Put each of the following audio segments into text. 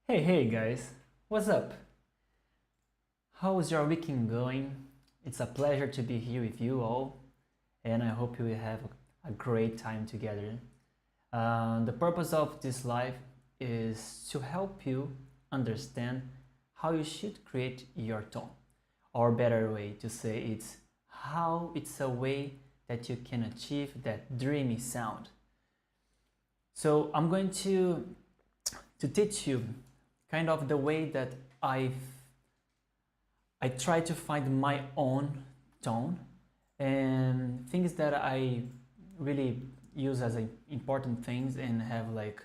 Hey guys, what's up? How's your weekend going? It's a pleasure to be here with you all, and I hope you will have a great time together. The purpose of this live is to help you understand how you should create your tone, or better way to say it's how it's a way that you can achieve that dreamy sound. So I'm going to teach you kind of the way that I try to find my own tone and things that I really use as important things and have like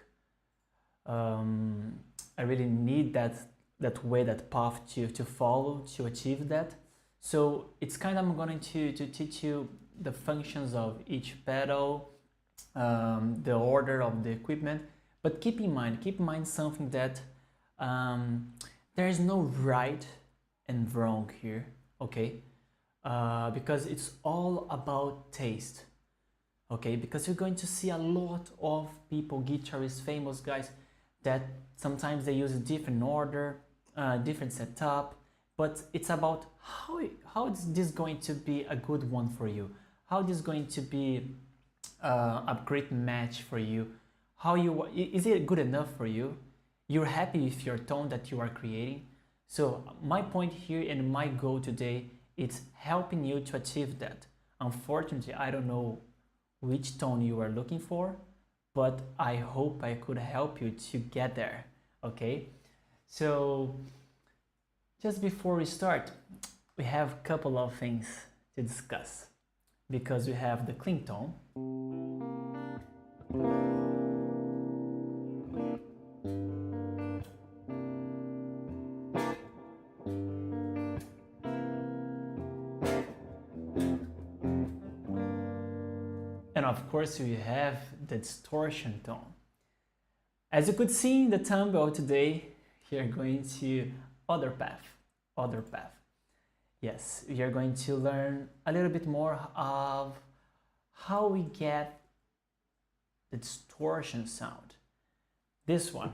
I really need that way, that path to follow to achieve that. So it's kind of, I'm going to teach you the functions of each pedal, the order of the equipment, but keep in mind something that there is no right and wrong here, okay? Because it's all about taste, okay? Because you're going to see a lot of people, guitarists, famous guys, that sometimes they use a different order, different setup, but it's about how is this going to be a good one for you? How this is going to be a great match for you? Is it good enough for you? You're happy with your tone that you are creating? So my point here and my goal today is helping you to achieve that. Unfortunately, I don't know which tone you are looking for, but I hope I could help you to get there, okay? So just before we start, we have a couple of things to discuss, because we have the clean tone, and of course we have the distortion tone. As you could see in the thumbnail today, we are going to 𝗏𝗏𝗏𝗏. Yes, we are going to learn a little bit more of how we get the distortion sound. This one.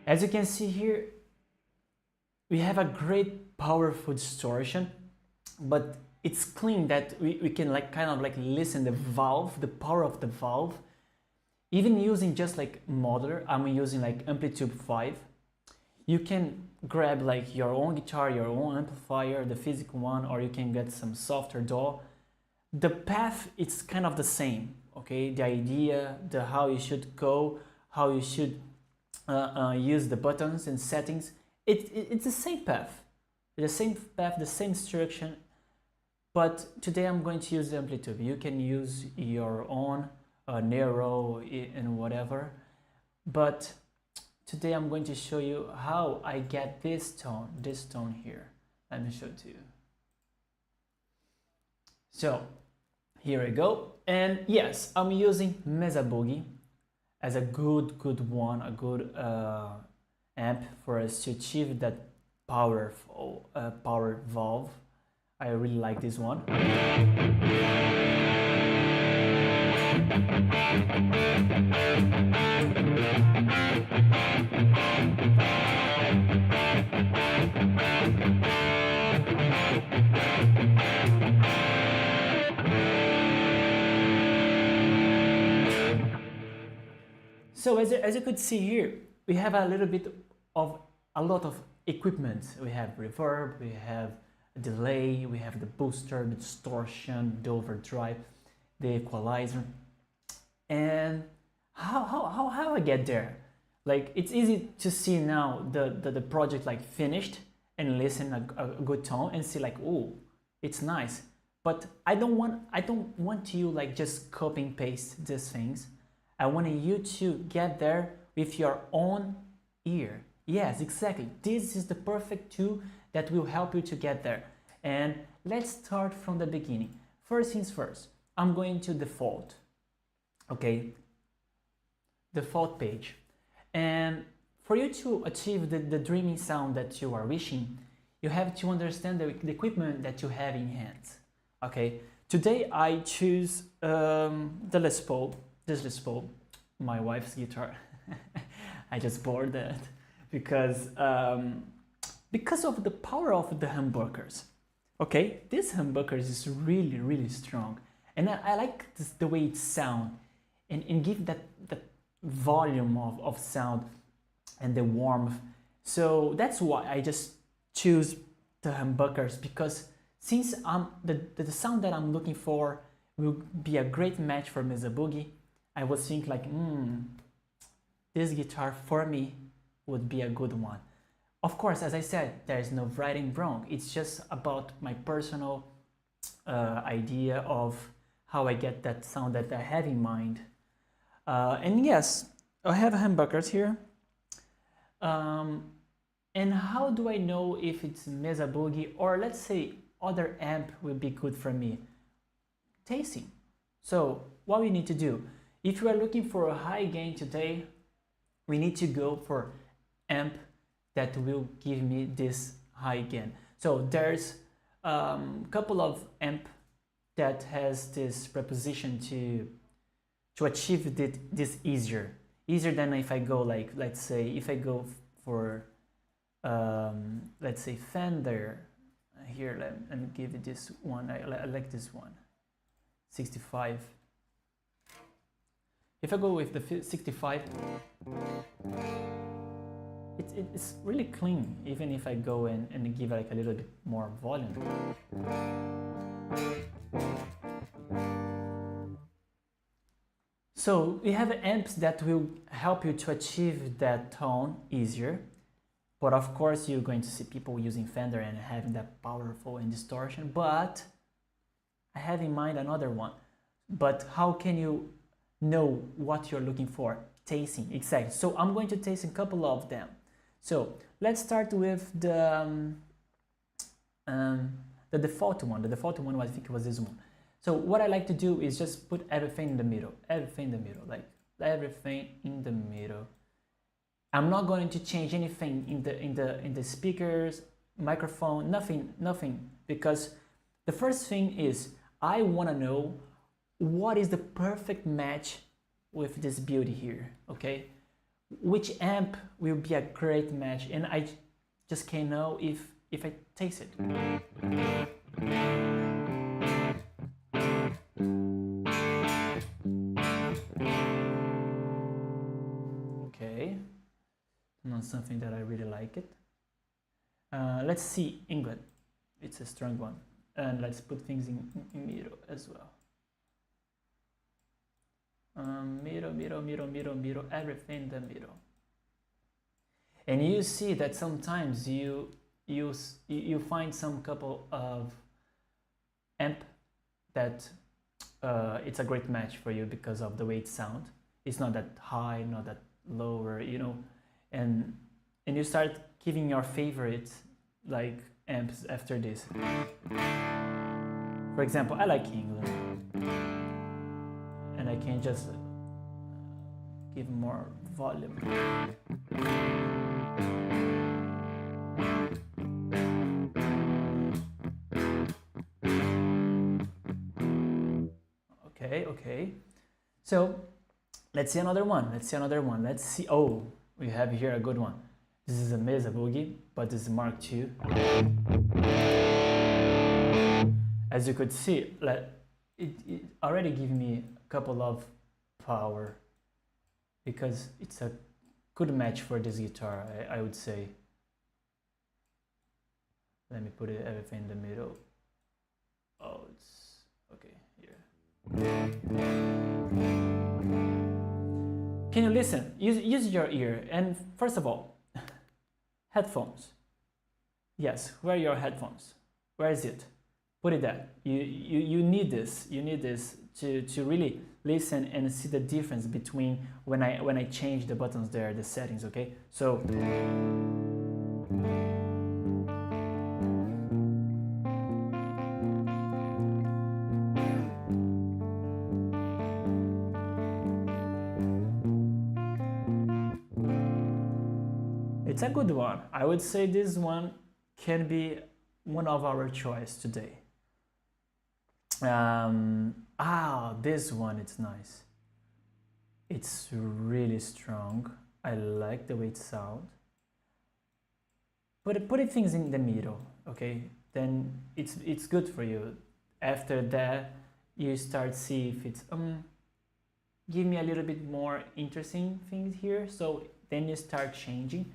As you can see here, we have a great powerful distortion, but it's clean that we can like kind of like listen the valve, the power of the valve. Even using just like modular, I'm using like Amplitube 5. You can grab like your own guitar, your own amplifier, the physical one, or you can get some softer DAW. The path, it's kind of the same, okay? The idea, how you should go, how you should use the buttons and settings, it's the same path, the same instruction. But today I'm going to use the Amplitube. You can use your own 𝗟𝗏𝗿 and whatever, but today I'm going to show you how I get this tone here. Let me show it to you. So here we go, and yes, I'm using Mesa Boogie as a good one, a good amp for us to achieve that power valve. I really like this one. So as you could see here, we have a lot of equipment. We have reverb, we have a delay, we have the booster, the distortion, the overdrive, the equalizer. And how I get there? Like, it's easy to see now the project like finished and listen a good tone and see like, oh, it's nice. But I don't want you like just copy and paste these things. I want you to get there with your own ear. Yes, exactly. This is the perfect tool that will help you to get there. And let's start from the beginning. First things first, I'm going to default. Okay, default page. And for you to achieve the dreaming sound that you are wishing, you have to understand the equipment that you have in hands. Okay, today I choose the Les Paul, this Les Paul, my wife's guitar. I just bought that because of the power of the humbuckers. Okay, this humbuckers is really strong, and I like the way it sounds and give that volume of sound and the warmth. So that's why I just choose the humbuckers, because since the sound that I'm looking for will be a great match for Mesa Boogie, I was thinking like, this guitar for me would be a good one. Of course, as I said, there is no right and wrong. It's just about my personal idea of how I get that sound that I have in mind. And yes, I have humbuckers here. And how do I know if it's Mesa Boogie or, let's say, other amp will be good for me? Tasting. So what we need to do, if you are looking for a high gain today, we need to go for amp that will give me this high gain. So there's a couple of amp that has this proposition to achieve this easier than if I go like, let's say, if I go for let's say Fender. Here, let me give it this one. I like this one, 65. If I go with the 65, it's really clean, even if I go and give like a little bit more volume. So we have amps that will help you to achieve that tone easier. But of course, you're going to see people using Fender and having that powerful and distortion. But I have in mind another one. But how can you know what you're looking for? Tasting, exactly. So I'm going to taste a couple of them. So let's start with the default one. The default one, I think, was this one. So what I like to do is just put everything in the middle. Everything in the middle, like everything in the middle. I'm not going to change anything in the speakers, microphone, nothing, because the first thing is I want to know what is the perfect match with this beauty here, okay? Which amp will be a great match, and I just can't know if I taste it. Okay. Not something that I really like it. Let's see England. It's a strong one. And let's put things in middle as well. Middle, everything in the middle. And you see that sometimes you find some couple of amp that it's a great match for you because of the way it sounds. It's not that high, not that lower, you know. And you start giving your favorite like amps after this. For example, I like England, and I can just give more volume. Okay. So let's see another one. Let's see. Oh, we have here a good one. This is a Mesa Boogie, but this is Mark II. As you could see, it already gave me a couple of power. because it's a good match for this guitar, I would say. Let me put everything in the middle. Oh, it's okay here. Can you listen? Use your ear. And first of all, headphones. Yes, where are your headphones? Where is it? Put it there. You need this. You need this to really listen and see the difference between when I change the buttons there, the settings. Okay, so. It's a good one. I would say this one can be one of our choice today. This one, it's nice. It's really strong. I like the way it sounds. But put things in the middle, okay? Then it's good for you. After that, you start see if it's give me a little bit more interesting things here. So then you start changing.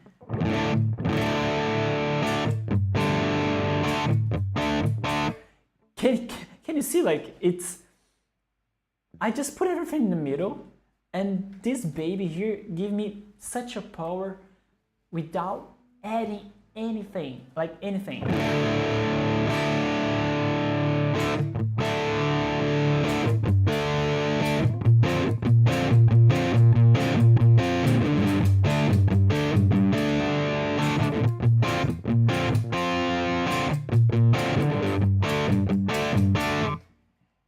Can you see, like, it's, I just put everything in the middle, and this baby here give me such a power without adding anything, like anything.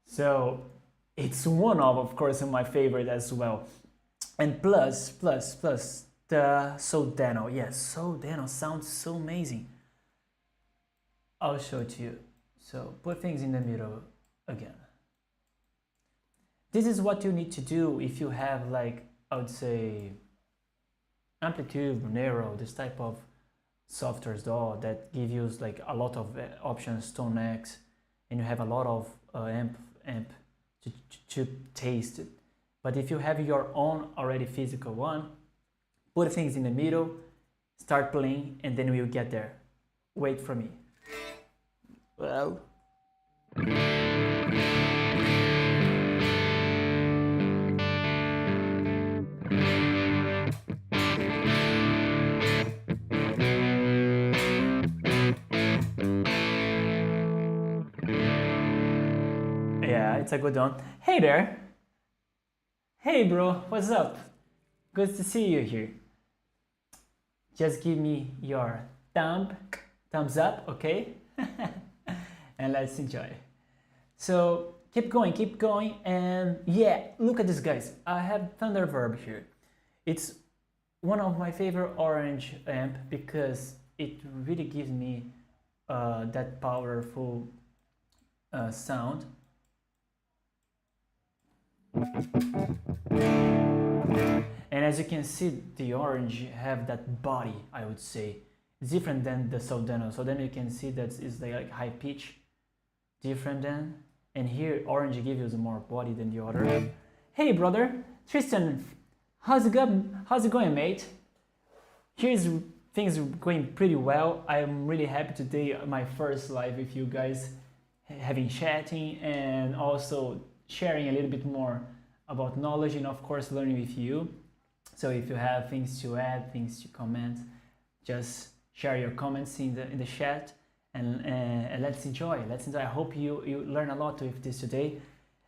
So it's one of course, my favorite as well. And plus the 𝗖𝗵𝗿. Yes, 𝗖𝗵𝗿 sounds so amazing. I'll show it to you. So put things in the middle again. This is what you need to do if you have, like, I would say, Amplitube, Nero, this type of softwares DAW that give you like a lot of options, Tone X, and you have a lot of amp to taste it. But if you have your own already physical one, put things in the middle, start playing, and then we'll get there. Wait for me. Well. Yeah, it's a good one. Hey there. Hey bro, what's up? Good to see you here. Just give me your thumbs up, okay? And let's enjoy. So keep going, and yeah, look at this, guys. I have Thunderverb here. It's one of my favorite orange amp because it really gives me that powerful sound. And as you can see, the orange have that body, I would say. It's different than the 𝗖𝗵𝗿. So then you can see that it's like high pitch, different than. And here, orange gives you more body than the other. Hey brother, Tristan, how's it going, mate? Here's things going pretty well. I'm really happy today, my first live with you guys, having chatting and also sharing a little bit more about knowledge and of course learning with you. So if you have things to add, things to comment, just share your comments in the chat, and let's enjoy. I hope you learn a lot with this today,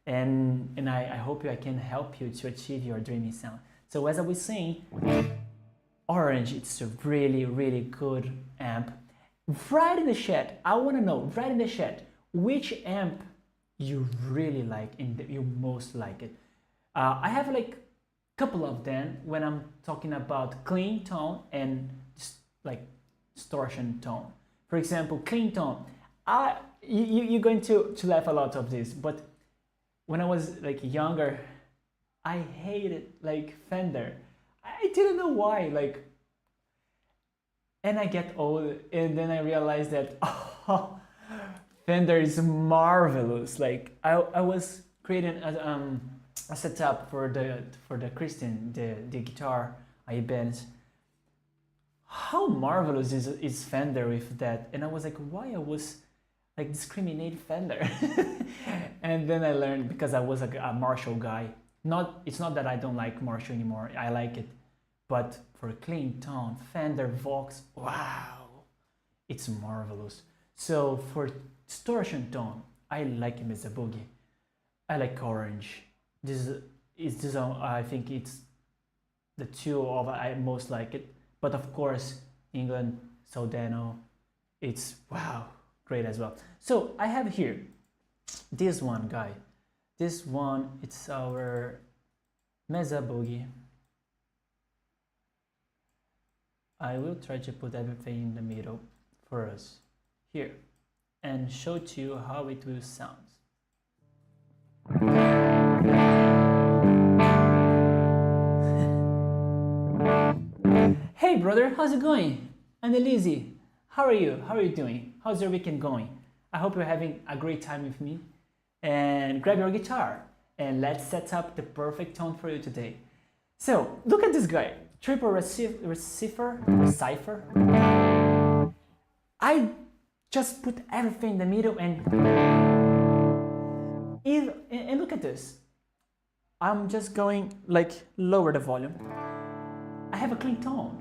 and I hope I can help you to achieve your dreamy sound. So as I was saying, orange, it's a really good amp. Write in the chat. I want to know. Write in the chat which amp you really like and you most like it. I have like a couple of them when I'm talking about clean tone and like distortion tone. For example, clean tone. You're going to laugh a lot of this, but when I was like younger, I hated like Fender. I didn't know why, like, and I get old and then I realized that Fender is marvelous. Like I was creating setup for the Christian, the guitar I bent. How marvelous is Fender with that? And I was like, why I was like discriminate Fender? And then I learned, because I was a Marshall guy. It's not that I don't like Marshall anymore. I like it, but for clean tone, Fender Vox, wow, it's marvelous. So for distortion tone, I like Mesa Boogie. I like Orange. I think it's the two of I most like it. But of course, England, Soldano, it's wow, great as well. So I have here this one guy. This one, it's our Mesa Boogie. I will try to put everything in the middle for us here and show to you how it will sound. Hey brother, how's it going? Annelise, how are you? How are you doing? How's your weekend going? I hope you're having a great time with me. And grab your guitar and let's set up the perfect tone for you today. So look at this guy, triple receiver. I just put everything in the middle and look at this. I'm just going like lower the volume. I have a clean tone.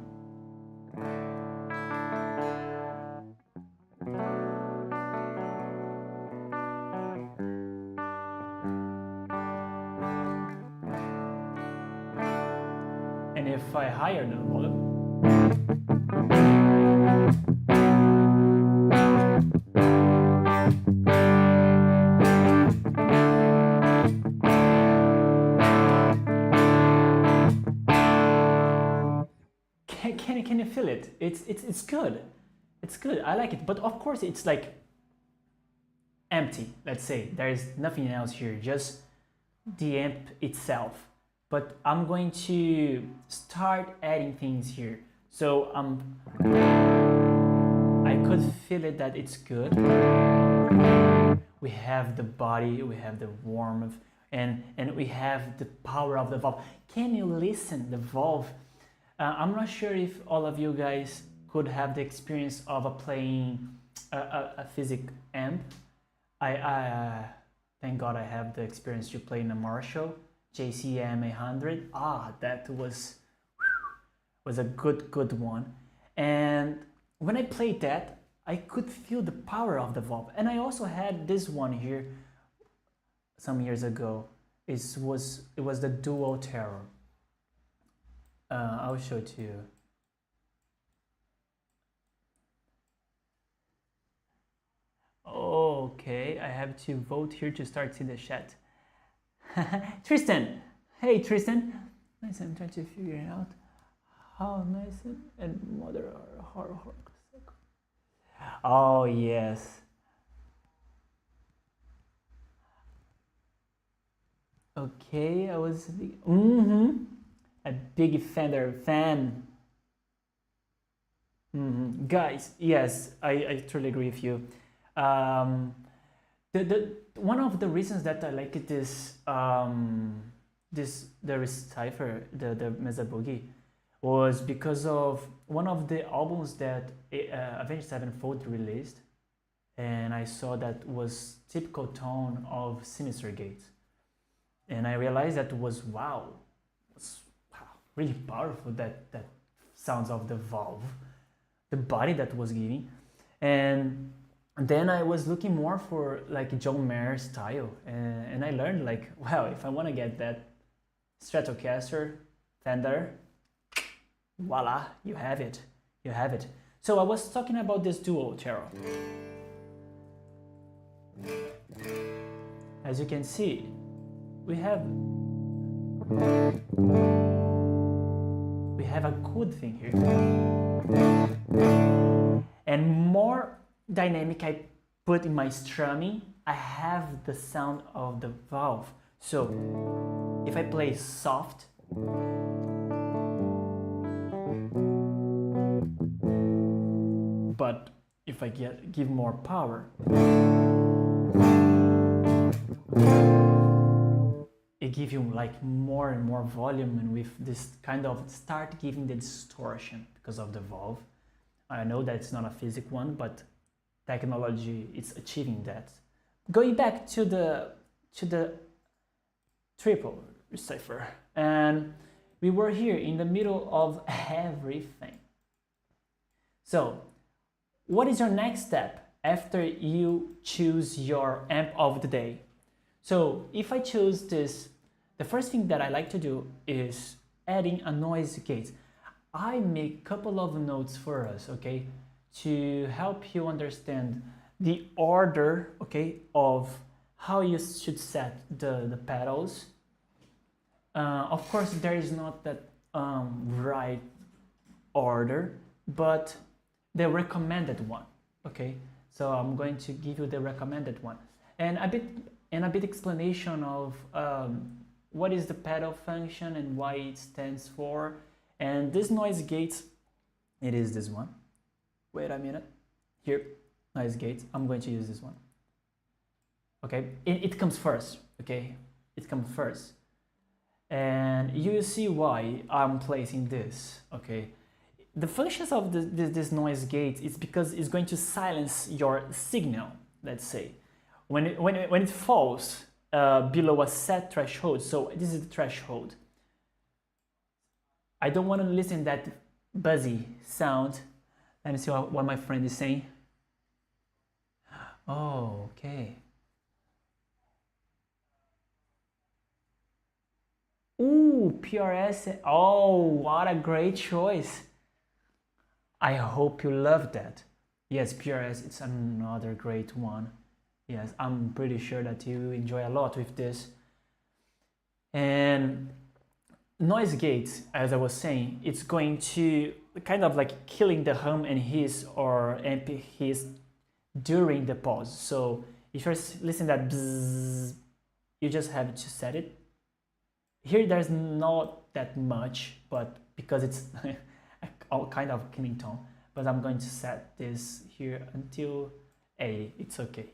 And if I higher the volume, can you feel it? It's good. It's good. I like it. But of course, it's like empty. Let's say there is nothing else here, just the amp itself. But I'm going to start adding things here. So I could feel it that it's good. We have the body, we have the warmth, and we have the power of the valve. Can you listen the valve? I'm not sure if all of you guys could have the experience of playing a physic amp. I thank God I have the experience to play in a Marshall JCM 800. That was a good one. And when I played that, I could feel the power of the valve. And I also had this one here some years ago. It was the Dual Terror. I'll show it to you. Okay, I have to vote here to start seeing the chat. Tristan, hey Tristan. Nice, I'm trying to figure out how nice and mother are horror. Oh yes. Okay, I was a big Fender fan. Guys, yes, I totally agree with you. One of the reasons that I like it is the Receiver, the Mesa Boogie, was because of one of the albums that Avenged Sevenfold released, and I saw that was typical tone of Sinister Gates, and I realized that was really powerful, that sounds of the valve, the body that was giving. And then I was looking more for like John Mayer style, and I learned like, wow, if I want to get that Stratocaster, Fender, voila, you have it. So I was talking about this Dual Terror. As you can see, we have a good thing here, and more dynamic I put in my strumming, I have the sound of the valve. So if I play soft, but if I give more power, it give you like more and more volume, and with this kind of start giving the distortion because of the valve. I know that it's not a physics one, but technology is achieving that. Going back to the triple cipher, and we were here in the middle of everything. So what is your next step after you choose your amp of the day? So if I choose this, the first thing that I like to do is adding a noise gate. I make a couple of notes for us, okay, to help you understand the order, okay, of how you should set the pedals. Of course, there is not that right order, but the recommended one, okay? So I'm going to give you the recommended one, and a bit explanation of what is the pedal function and why it stands for. And this noise gate, it is this one. Wait a minute. Here, noise gate. I'm going to use this one. Okay, it comes first. Okay, it comes first, and you will see why I'm placing this. Okay, the functions of this noise gate is because it's going to silence your signal. Let's say when it falls below a set threshold. So this is the threshold. I don't want to listen to that buzzy sound. Let me see what my friend is saying. Oh, okay. Ooh, PRS. Oh, what a great choice. I hope you love that. Yes, PRS, it's another great one. Yes, I'm pretty sure that you enjoy a lot with this. And noise gates, as I was saying, it's going to kind of like killing the hum and hiss or amp hiss during the pause. So if you're listening to that bzzz, you just have to set it. Here there's not that much, but because it's all kind of clean tone, but I'm going to set this here until 80. It's okay.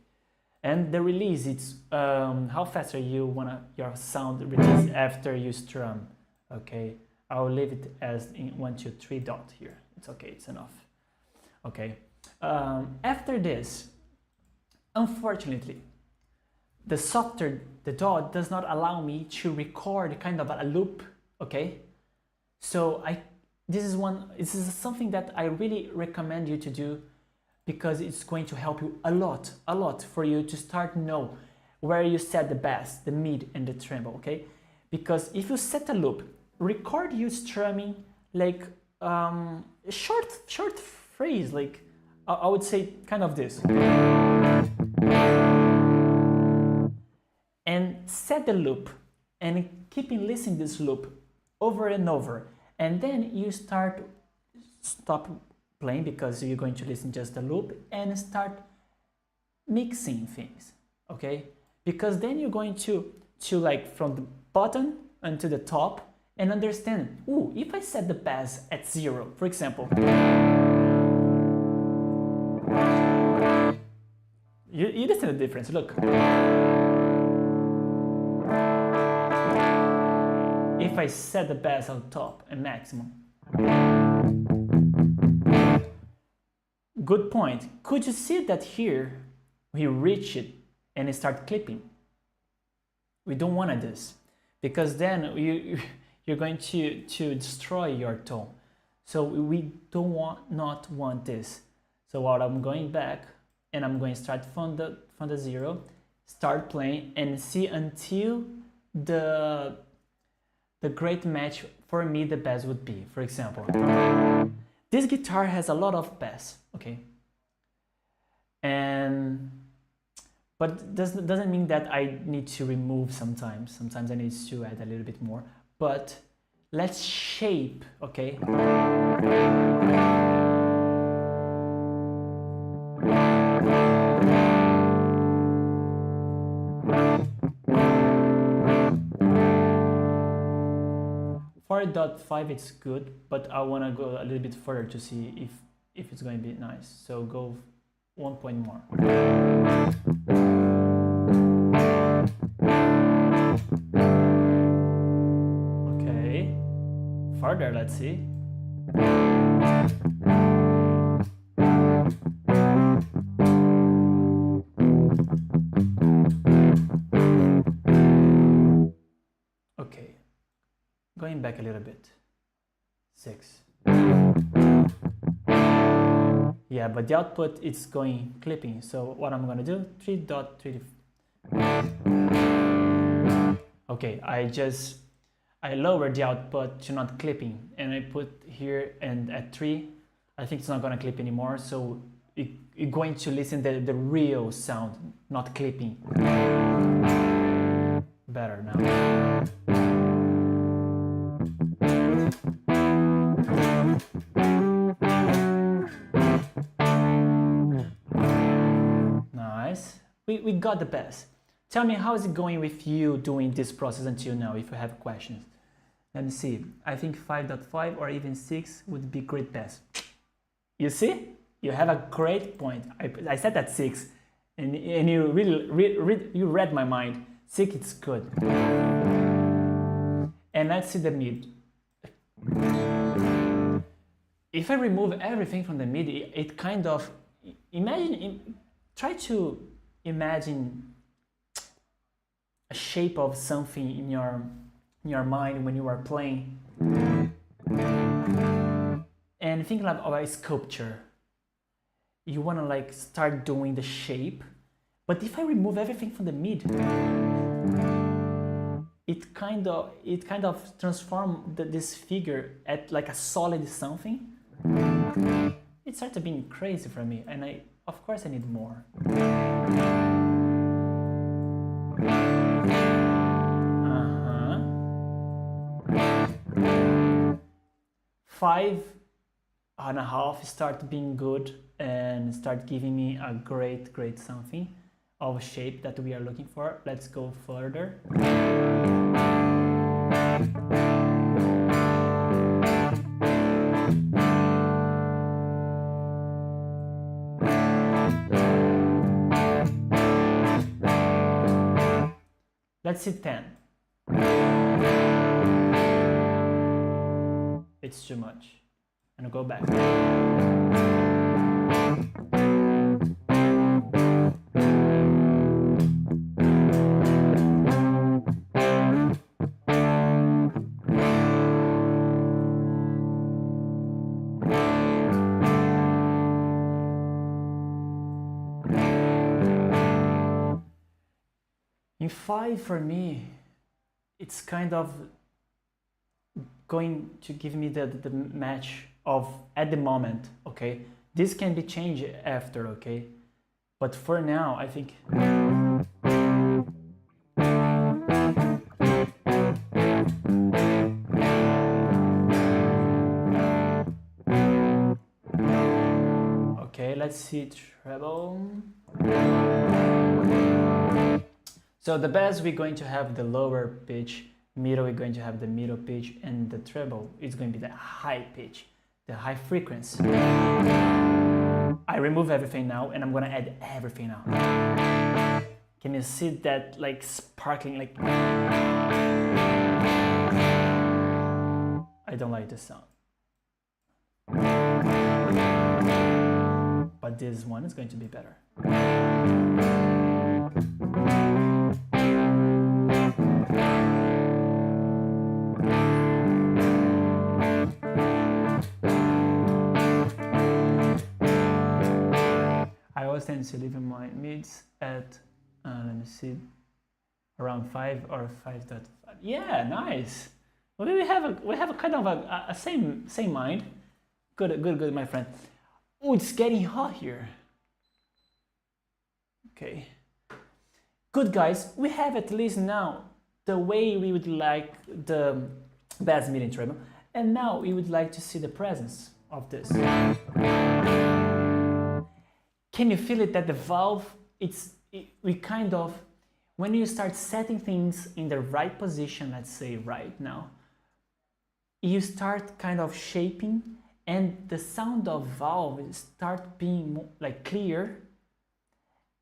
And the release, it's how fast are you wanna your sound release after you strum. Okay, I'll leave it as in 1, 2, 3 dot here. It's okay, it's enough. Okay, after this, unfortunately, the software, the DAW, does not allow me to record kind of a loop. Okay, so this is something that I really recommend you to do, because it's going to help you a lot for you to start know where you set the bass, the mid, and the treble. Okay, because if you set a loop, record you strumming like short phrase, like I would say kind of this, and set the loop and keeping listening this loop over and over, and then you stop playing because you're going to listen just the loop and start mixing things. Okay, because then you're going to like from the bottom unto the top and understand, ooh, if I set the bass at 0, for example, you listen to the difference, look. If I set the bass on top and maximum. Good point. Could you see that here we reach it and it start clipping? We don't want this, because then you're going to destroy your tone. So we not want this. So what I'm going back and I'm going to start from the 0, start playing and see until the great match for me the bass would be. For example, this guitar has a lot of bass, okay? But doesn't mean that I need to remove sometimes. Sometimes I need to add a little bit more. But let's shape, okay? .5 it's good, but I want to go a little bit further to see if it's going to be nice. So go 1 point more. Further, let's see. Okay, going back a little bit. 6. Yeah, but the output is going clipping. So what I'm gonna do, 3.3. Okay, I lowered the output to not clipping, and I put here and at 3. I think it's not gonna clip anymore, so you're going to listen to the real sound, not clipping. Better now. Nice. We got the bass. Tell me, how is it going with you doing this process until now, if you have questions. Let me see. I think 5.5 or even 6 would be great bass. You see? You have a great point. I said that 6, and you really you read my mind. 6 is good. And let's see the mid. If I remove everything from the mid, it kind of, try to imagine a shape of something in your mind when you are playing, and think like of a sculpture. You want to like start doing the shape, but if I remove everything from the mid, it kind of transforms this figure at like a solid something. It started being crazy for me, and of course I need more. 5.5 start being good and start giving me a great something of shape that we are looking for. Let's go further. Let's see 10. It's too much. And go back. In 5 for me, it's kind of going to give me the match of at the moment, okay? This can be changed after, okay? But for now, I think okay, let's see treble. So the bass, we're going to have the lower pitch, middle, we're going to have the middle pitch, and the treble is going to be the high pitch, the high frequency. I remove everything now, and I'm gonna add everything now. Can you see that like sparkling, like? I don't like the sound. But this one is going to be better. I always tend to leave my mids at, let me see, around 5 or 5.5. Yeah, nice. Well, we have a kind of a same mind. Good, my friend. Oh, it's getting hot here. Okay. Good, guys. We have at least now the way we would like the bass, mid, and treble, and now we would like to see the presence of this. Can you feel it that the valve, we kind of, when you start setting things in the right position, let's say right now, you start kind of shaping, and the sound of valve start being like clear.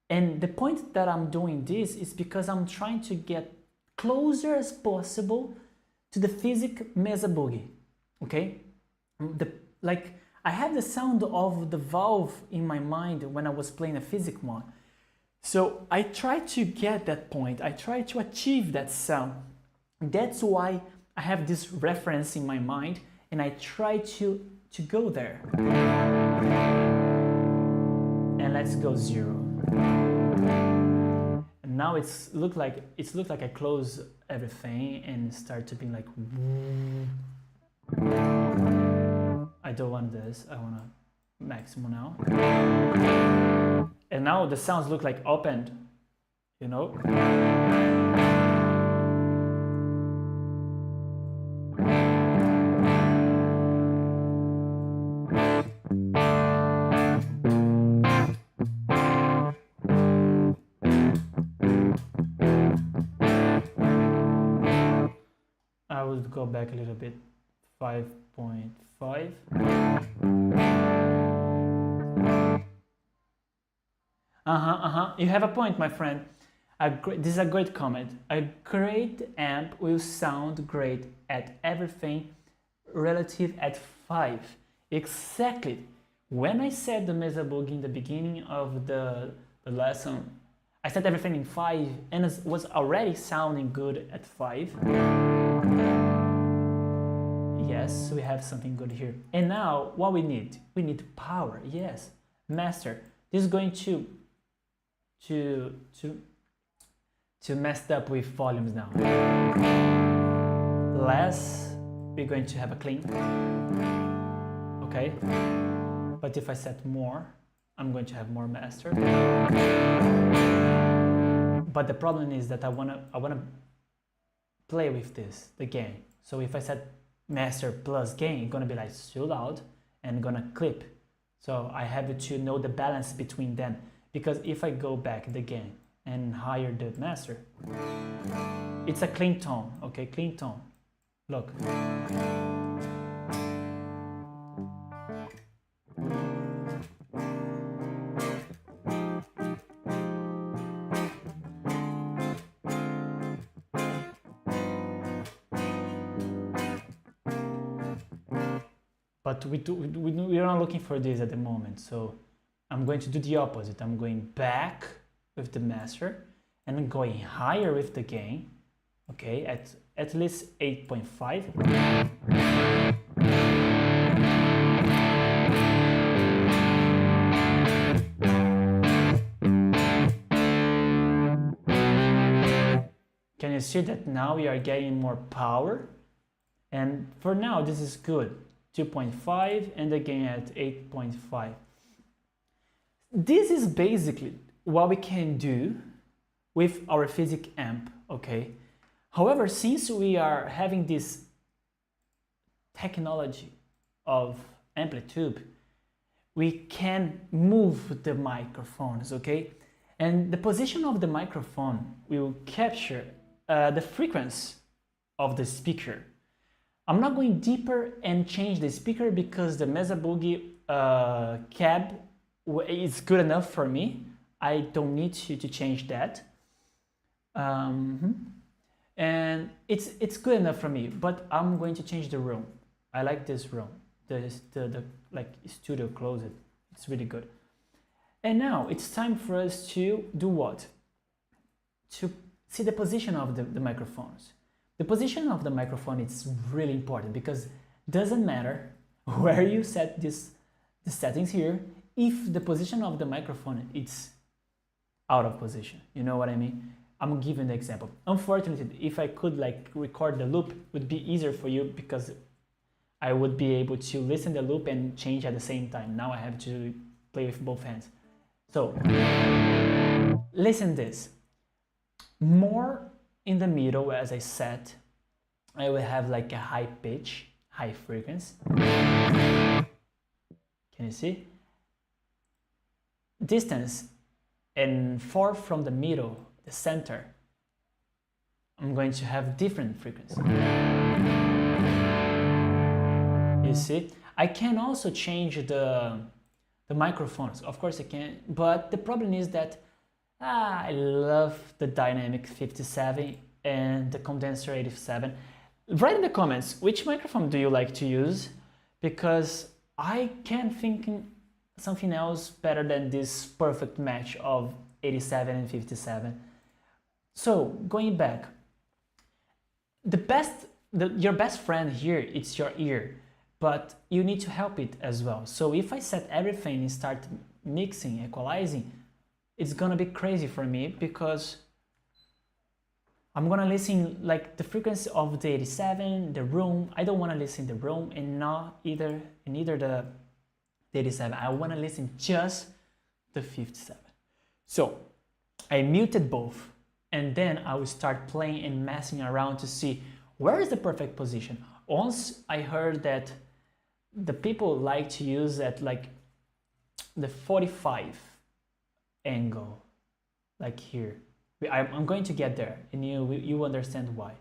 And the point that I'm doing this is because I'm trying to get closer as possible to the physic Mesa Boogie. okay? Like I had the sound of the valve in my mind when I was playing a physic one. So I try to get that point, I try to achieve that sound. That's why I have this reference in my mind and I try to go there. And let's go 0. And now it's look like I close everything and start to be like. I don't want this. I want a maximum now. And now the sounds look like opened, you know. I would go back a little bit, 5.5. You have a point, my friend. This is a great comment. A great amp will sound great at everything relative at 5. Exactly. When I said the Mesa Boogie in the beginning of the lesson, I set everything in 5 and it was already sounding good at 5. Yes, we have something good here. And now what we need? We need power. Yes, master. This is going to mess up with volumes now. Less, we're going to have a clean. Okay. But if I set more, I'm going to have more master. But the problem is that I wanna play with this, the gain. So if I set master plus gain, it's gonna be like too loud and gonna clip. So I have to know the balance between them, because if I go back the gain and higher the master, it's a clean tone. Okay, clean tone. Look. But we are not looking for this at the moment, so I'm going to do the opposite. I'm going back with the master and I'm going higher with the gain, okay, at least 8.5. Can you see that now we are getting more power? And for now, this is good. 2.5 and again at 8.5. This is basically what we can do with our physic amp, okay? However, since we are having this technology of Amplitube, we can move the microphones, okay? And the position of the microphone will capture the frequency of the speaker. I'm not going deeper and change the speaker because the Mesa Boogie cab is good enough for me. I don't need to change that. And it's good enough for me, but I'm going to change the room. I like this room, the like studio closet. It's really good. And now it's time for us to do what? To see the position of the microphones. The position of the microphone is really important because it doesn't matter where you set the settings here if the position of the microphone is out of position. You know what I mean? I'm giving the example. Unfortunately, if I could like record the loop, it would be easier for you because I would be able to listen to the loop and change at the same time. Now I have to play with both hands. So listen this. More in the middle, as I said, I will have like a high pitch, high frequency. Can you see? Distance and far from the middle, the center, I'm going to have different frequency. You see? I can also change the microphones. Of course I can, but the problem is that I love the Dynamic 57 and the Condenser 87. Write in the comments which microphone do you like to use, because I can't think something else better than this perfect match of 87 and 57. So going back, your best friend here, it's your ear, but you need to help it as well. So if I set everything and start mixing, equalizing, it's gonna be crazy for me, because I'm gonna listen like the frequency of the 87, the room. I don't wanna listen the room and not either the 87. I wanna listen just the 57. So I muted both, and then I will start playing and messing around to see where is the perfect position. Once I heard that the people like to use at like the 45 angle, like here. I'm going to get there, and you understand why.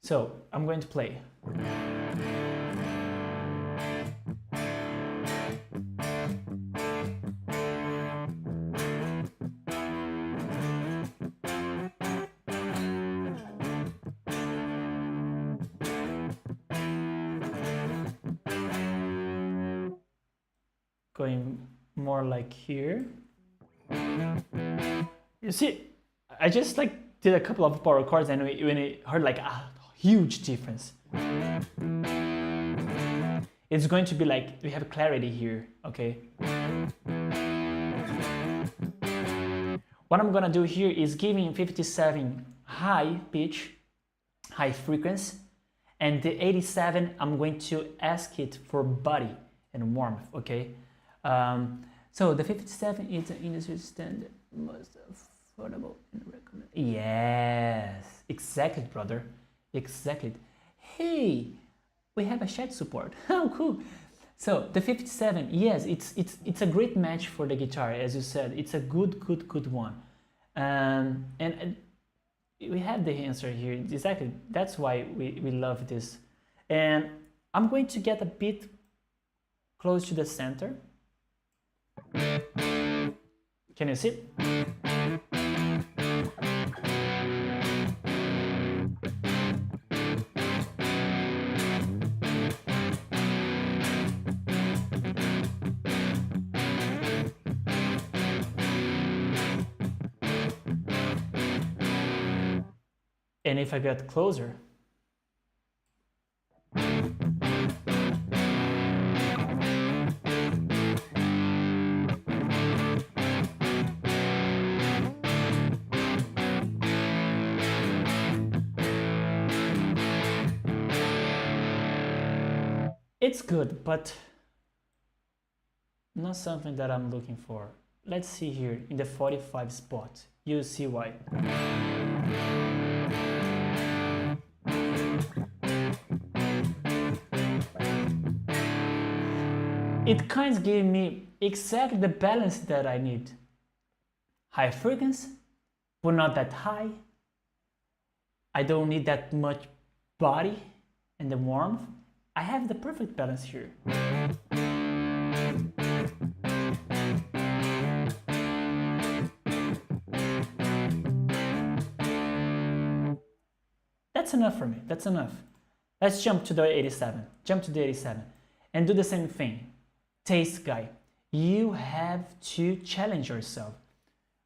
So I'm going to play. Going more like here. You see, I just like did a couple of power chords, and when it heard like a huge difference. It's going to be like we have clarity here, okay? What I'm gonna do here is giving 57 high pitch, high frequency, and the 87 I'm going to ask it for body and warmth, okay? So the 57 is an industry standard, most affordable and recommended. Yes, exactly, brother, exactly. Hey, we have a chat support. How cool! So the 57, yes, it's a great match for the guitar, as you said. It's a good one, and we have the answer here. Exactly, that's why we love this. And I'm going to get a bit close to the center. Can you see? And if I get closer, it's good, but not something that I'm looking for. Let's see here in the 45 spot. You'll see why. It kind of gave me exactly the balance that I need. High frequency, but not that high. I don't need that much body and the warmth. I have the perfect balance here. That's enough for me, that's enough. Let's jump to the 87, and do the same thing. Taste guy, you have to challenge yourself,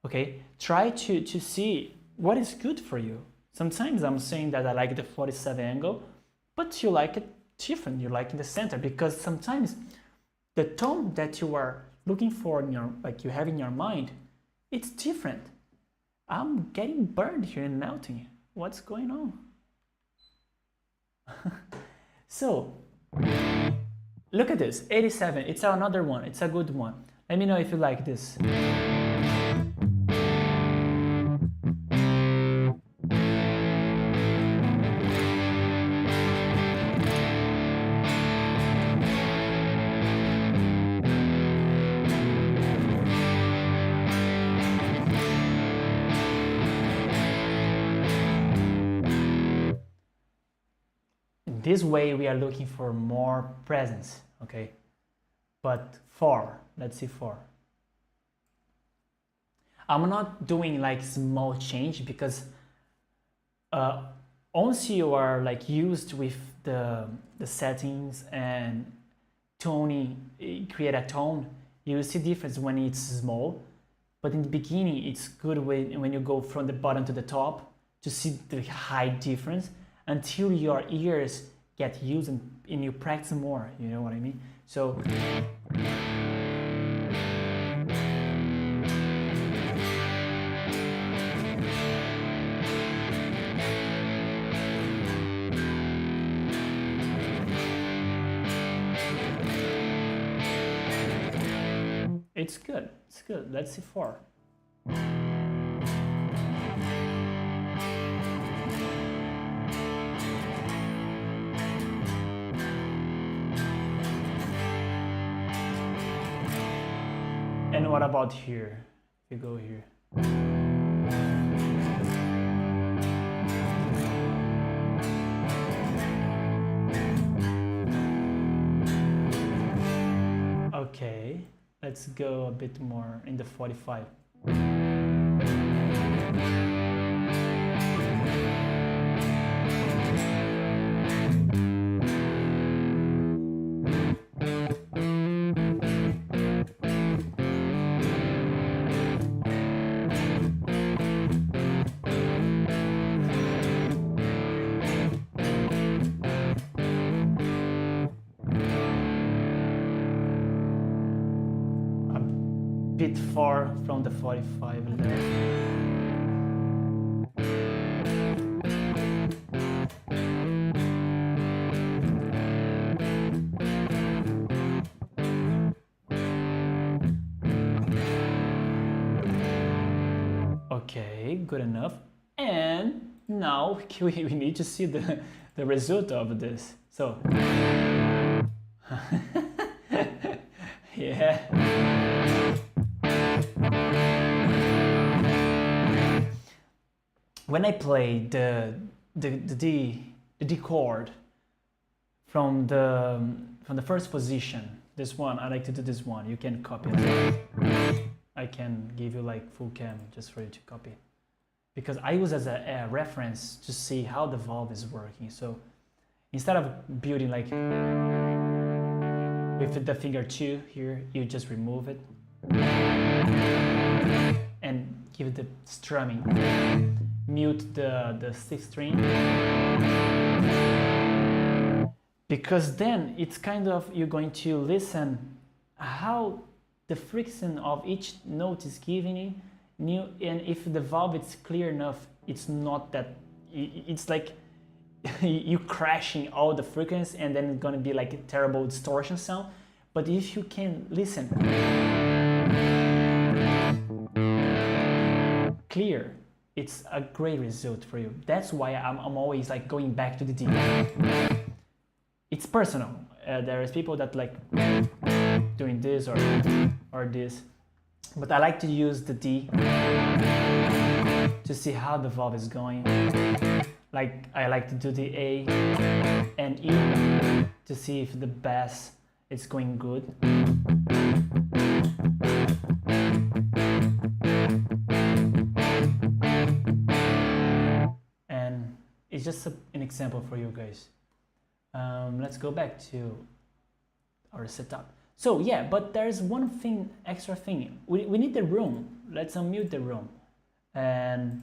okay? Try to see what is good for you. Sometimes I'm saying that I like the 47 angle, but you like it different, you like in the center, because sometimes the tone that you are looking for in your, like you have in your mind, it's different. I'm getting burned here and melting. What's going on? So, look at this, 87, it's another one, it's a good one. Let me know if you like this. This way we are looking for more presence, okay? But 4, let's see 4. I'm not doing like small change because once you are like used with the settings and toning, create a tone, you see difference when it's small. But in the beginning, it's good when you go from the bottom to the top to see the high difference until your ears get used and you practice more, you know what I mean? So it's good, it's good. Let's see 𝗿. And what about here? If you go here. Okay, let's go a bit more in the 45. Bit far from the 45 left. Okay, good enough. And now we need to see the result of this. So yeah. When I play the D chord from the first position, this one, I like to do this one. You can copy it. I can give you like full cam just for you to copy, because I use as a reference to see how the valve is working. So instead of building like with the finger 2 here, you just remove it and give it the strumming. Mute the 6th string, because then it's kind of, you're going to listen how the friction of each note is giving you, and if the valve is clear enough, it's not that, it's like you crashing all the frequency and then it's gonna be like a terrible distortion sound. But if you can listen clear, it's a great result for you. That's why I'm always like going back to the D. It's personal. There's people that like doing this or this, but I like to use the D to see how the valve is going. Like I like to do the A and E to see if the bass is going good. It's just an example for you guys. Let's go back to our setup. So yeah, but there's one thing, extra thing. We need the room. Let's unmute the room. And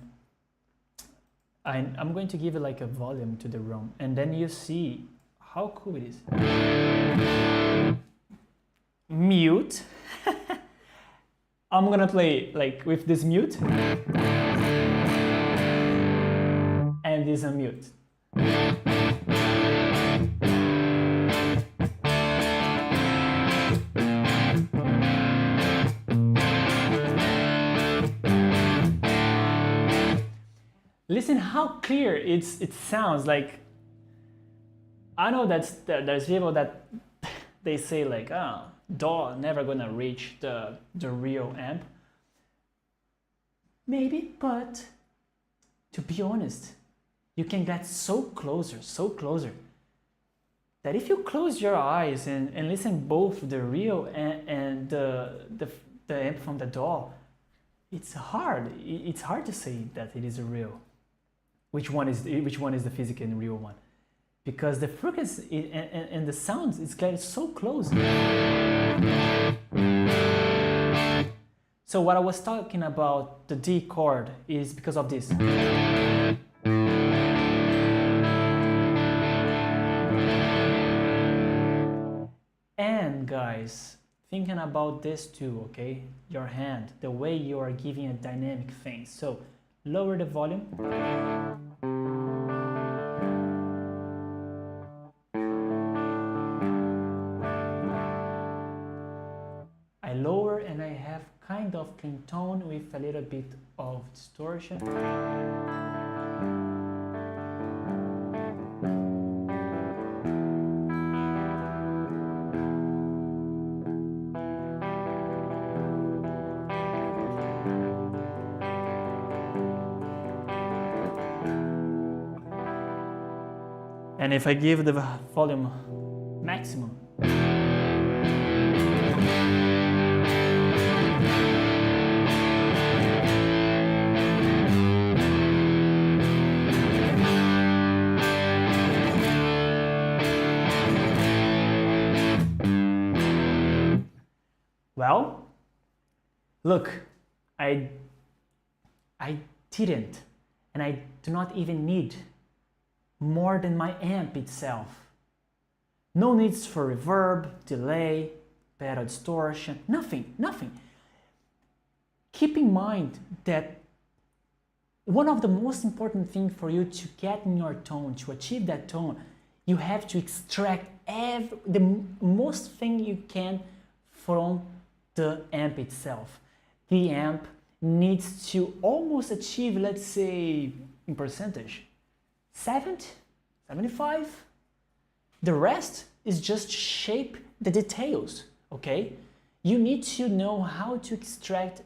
I'm going to give it like a volume to the room. And then you see how cool it is. Mute. I'm gonna play like with this mute. And this unmute. Listen how clear it sounds. Like, I know that there's people that they say like, oh, 𝗏 never gonna reach the real amp. Maybe, but to be honest, you can get so closer, that if you close your eyes and listen both the real and the amp from the 𝗏, it's hard to say that it is real. which one is the physical and real one, because the frequency and the sounds is getting so close. So what I was talking about the D chord is because of this. And guys, thinking about this too, okay? Your hand, the way you are giving a dynamic thing. So lower the volume. I lower and I have kind of clean tone with a little bit of distortion. And if I give the volume maximum, well, look, I didn't, and I do not even need more than my amp itself. No needs for reverb, delay, pedal distortion, nothing. Keep in mind that one of the most important things for you to get in your tone, to achieve that tone, you have to extract the most thing you can from the amp itself. The amp needs to almost achieve, let's say, in percentage, 70, 75. The rest is just shape the details, okay? You need to know how to extract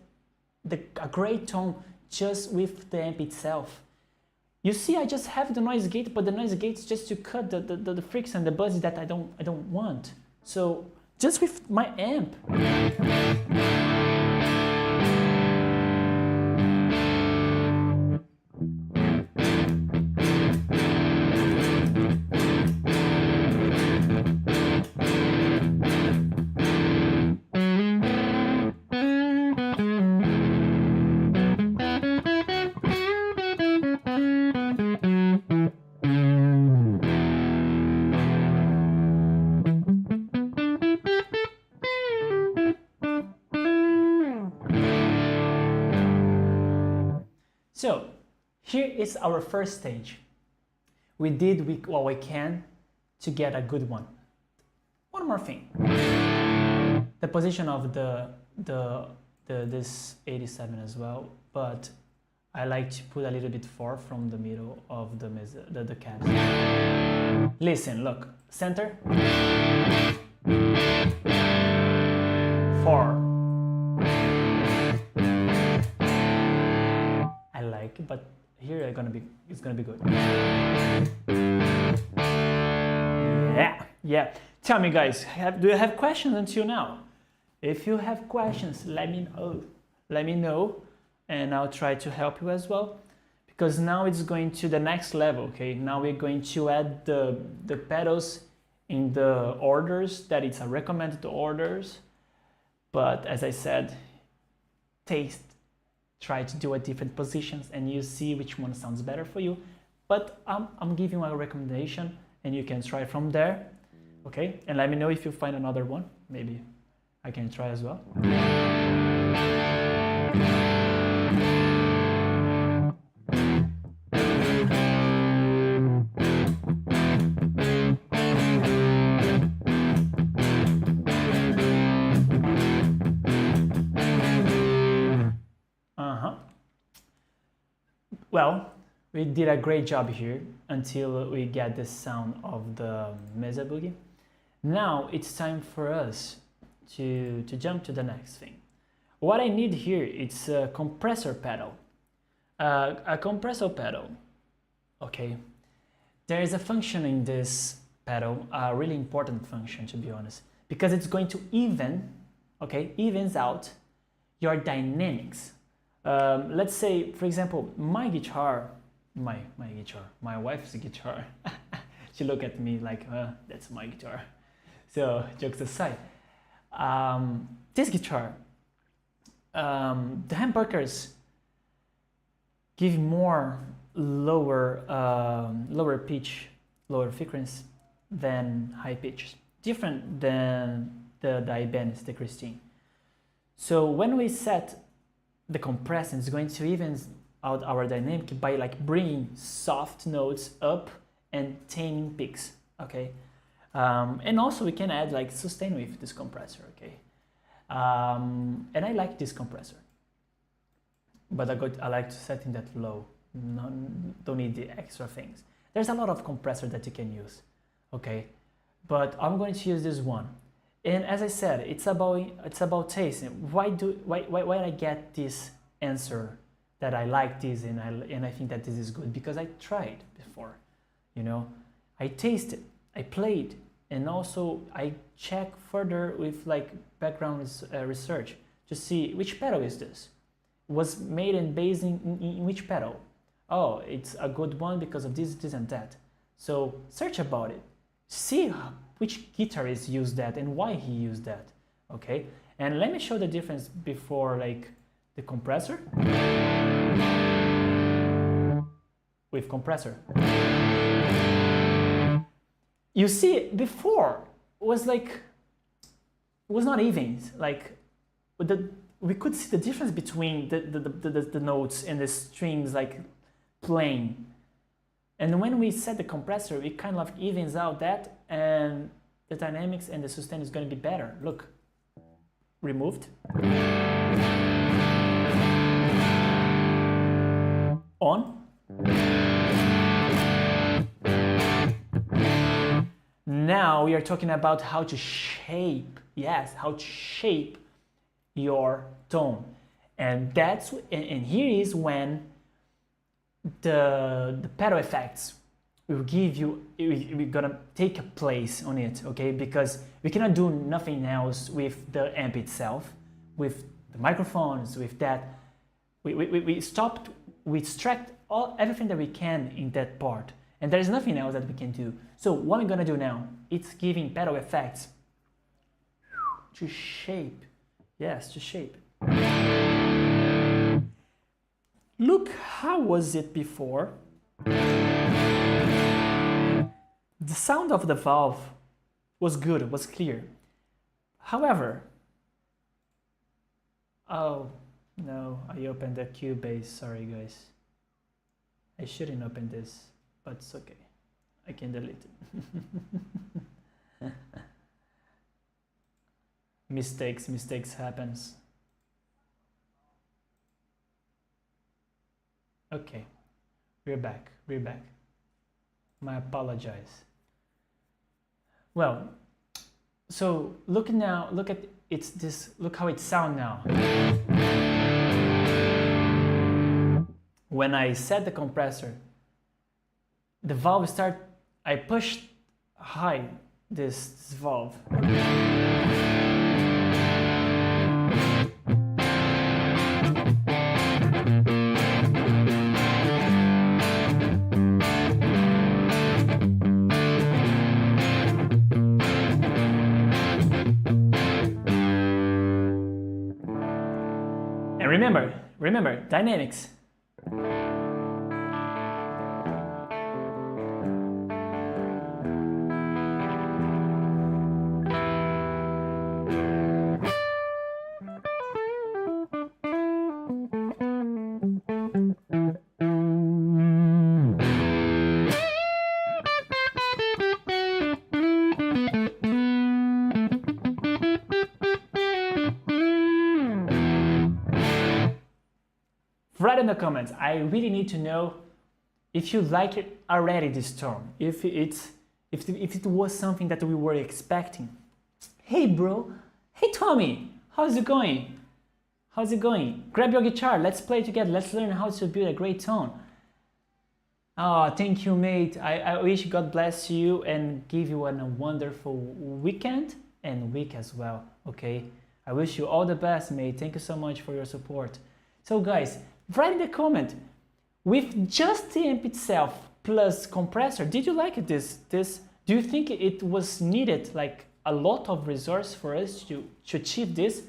a great tone just with the amp itself. You see, I just have the noise gate, but the noise gate is just to cut the freaks and the buzz that I don't want. So just with my amp. So here is our first stage. We did what we can to get a good one. One more thing. The position of this 87 as well, but I like to put a little bit far from the middle of the mesa, the caps. Listen, look, center, 4. I like it, but here it's gonna be good. Yeah. Tell me, guys, do you have questions until now? If you have questions, let me know, and I'll try to help you as well. Because now it's going to the next level. Okay, now we're going to add the pedals in the orders that it's a recommended orders. But as I said, try to do at different positions and you see which one sounds better for you. But I'm giving you a recommendation and you can try from there, okay? And let me know if you find another one. Maybe I can try as well. Well, we did a great job here until we get the sound of the Mesa Boogie. Now it's time for us to jump to the next thing. What I need here is a compressor pedal. A compressor pedal, okay? There is a function in this pedal, a really important function to be honest, because it's going to evens out your dynamics. Let's say, for example, my guitar, my guitar, my wife's guitar. She looked at me like, that's my guitar. So jokes aside, this guitar, the humbuckers give more lower pitch, lower frequency than high pitch, different than the Ibanez, the Christine. So when we set the compressor, it's going to even out our dynamic by like bringing soft notes up and taming peaks, okay? And also we can add like sustain with this compressor, okay? And I like this compressor, but I like to setting that low. Don't need the extra things. There's a lot of compressor that you can use, okay? But I'm going to use this one. And as I said, it's about tasting. Why I get this answer that I like this and I think that this is good? Because I tried before, you know, I tasted, I played, and also I check further with like background research to see which pedal is this. Was made and based in which pedal? Oh, it's a good one because of this, this, and that. So search about it. See which guitarist used that and why he used that, okay? And let me show the difference before like the compressor with compressor. You see, before was like, was not even, like we could see the difference between the notes and the strings like playing. And when we set the compressor, it kind of evens out that, and the dynamics and the sustain is going to be better. Look, removed. On. Now we are talking about how to shape, yes, how to shape your tone. And that's, and here is when the pedal effects will give you, we're gonna take a place on it, okay? Because we cannot do nothing else with the amp itself, with the microphones, with that. We stopped, we extract everything that we can in that part, and there is nothing else that we can do. So what I'm gonna do now, it's giving pedal effects to shape, yes, to shape. Look, how was it before? The sound of the valve was good, was clear. However, oh no, I opened the Cubase, sorry guys. I shouldn't open this, but it's okay. I can delete it. Mistakes happens. Okay, we're back. My apologize. Well, so look now, look at it's this, look how it sounds now. When I set the compressor, the valve start, I pushed high this valve. And remember, dynamics. Write in the comments. I really need to know if you like it already, this tone. If it was something that we were expecting. Hey bro, hey Tommy, how's it going? How's it going? Grab your guitar, let's play together, let's learn how to build a great tone. Oh, thank you mate. I wish God bless you and give you a wonderful weekend and week as well, okay? I wish you all the best mate. Thank you so much for your support. So guys, write in the comment with just the amp itself plus compressor, did you like this? Do you think it was needed like a lot of resource for us to achieve this?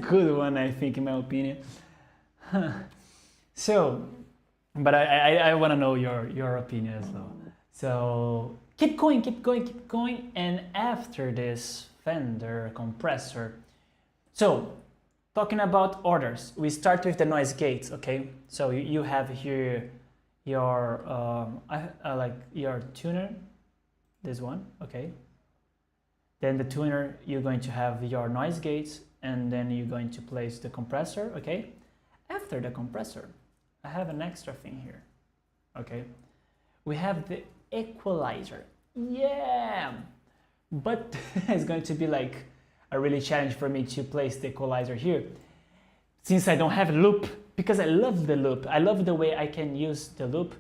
Good one, I think, in my opinion. So, but I want to know your opinion as well. So keep going, and after this Fender compressor. So talking about orders, we start with the noise gates. Okay, so you have here your like your tuner, this one. Okay, then the tuner, you're going to have your noise gates, and then you're going to place the compressor. Okay, after the compressor, I have an extra thing here. Okay, we have the equalizer. Yeah, but it's going to be like a really challenge for me to place the equalizer here, since I don't have a loop, because I love the loop. I love the way I can use the loop,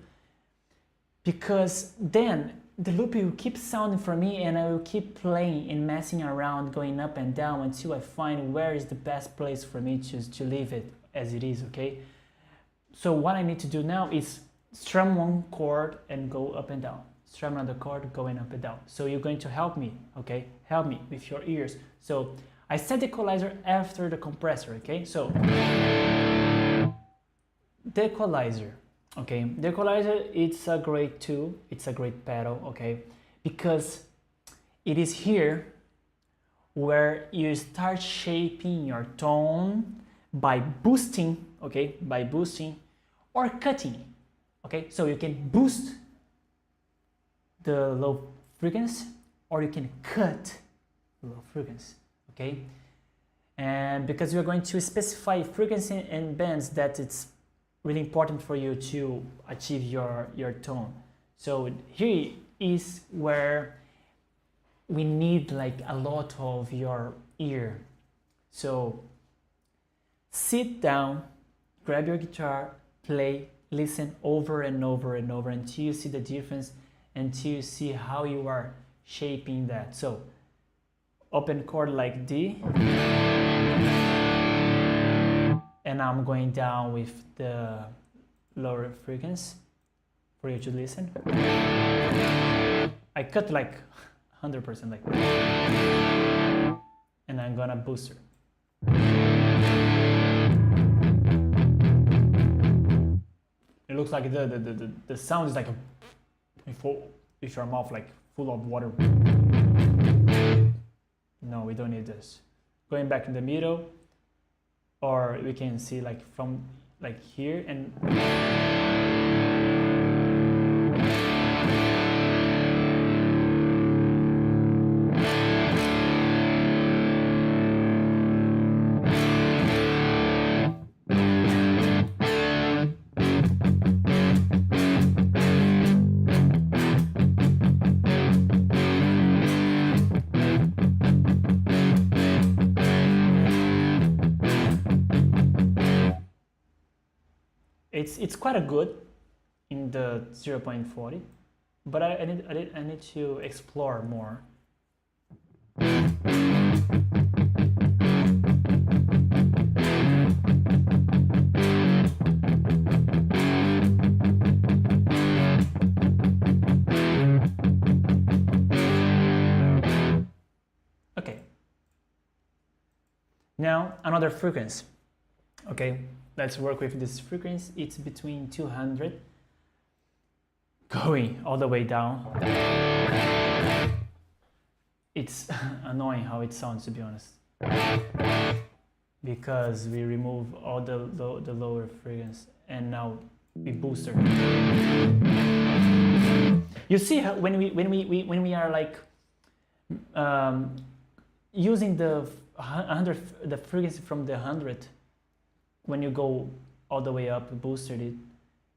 because then the loop will keep sounding for me, and I will keep playing and messing around, going up and down until I find where is the best place for me to leave it as it is. Okay, so what I need to do now is strum one chord and go up and down, strum another chord going up and down. So you're going to help me, okay? Help me with your ears. So I set the equalizer after the compressor. Okay, so the equalizer. Okay, the equalizer, it's a great tool, it's a great pedal, okay, because it is here where you start shaping your tone by boosting, okay, by boosting or cutting, okay, so you can boost the low frequency or you can cut the low frequency, okay, and because we're going to specify frequency and bands that it's really important for you to achieve your tone. So here is where we need like a lot of your ear. So sit down, grab your guitar, play, listen over and over and over until you see the difference, until you see how you are shaping that. So open chord like D, and I'm going down with the lower frequency for you to listen. I cut like 100%, like, and I'm gonna boost her. It looks like the sound is like if your mouth like full of water. No, we don't need this. Going back in the middle, or we can see like from like here and it's quite a good in the 0.40, but I need to explore more. Okay. Now another frequency. Okay. Let's work with this frequency. It's between 200 going all the way down. It's annoying how it sounds, to be honest, because we remove all the lower frequency and now we boost her. You see how when we are like using the frequency from the 100, when you go all the way up, boosted it,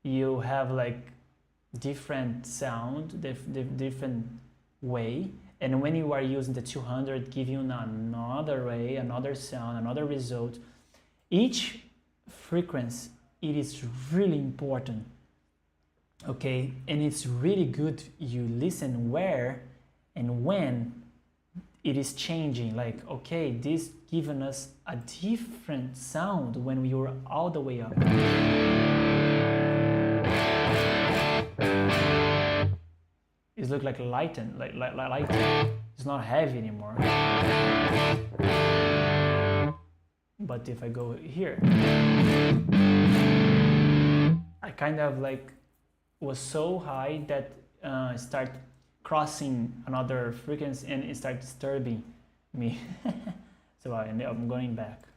you have like different sound, different way. And when you are using the 200, give you another way, another sound, another result. Each frequency, it is really important, okay? And it's really good you listen where and when it is changing. Like, okay, this giving us a different sound when we were all the way up. It looks like lighten, like it's not heavy anymore. But if I go here, I kind of like was so high that start crossing another frequency and it started disturbing me. So I'm going back.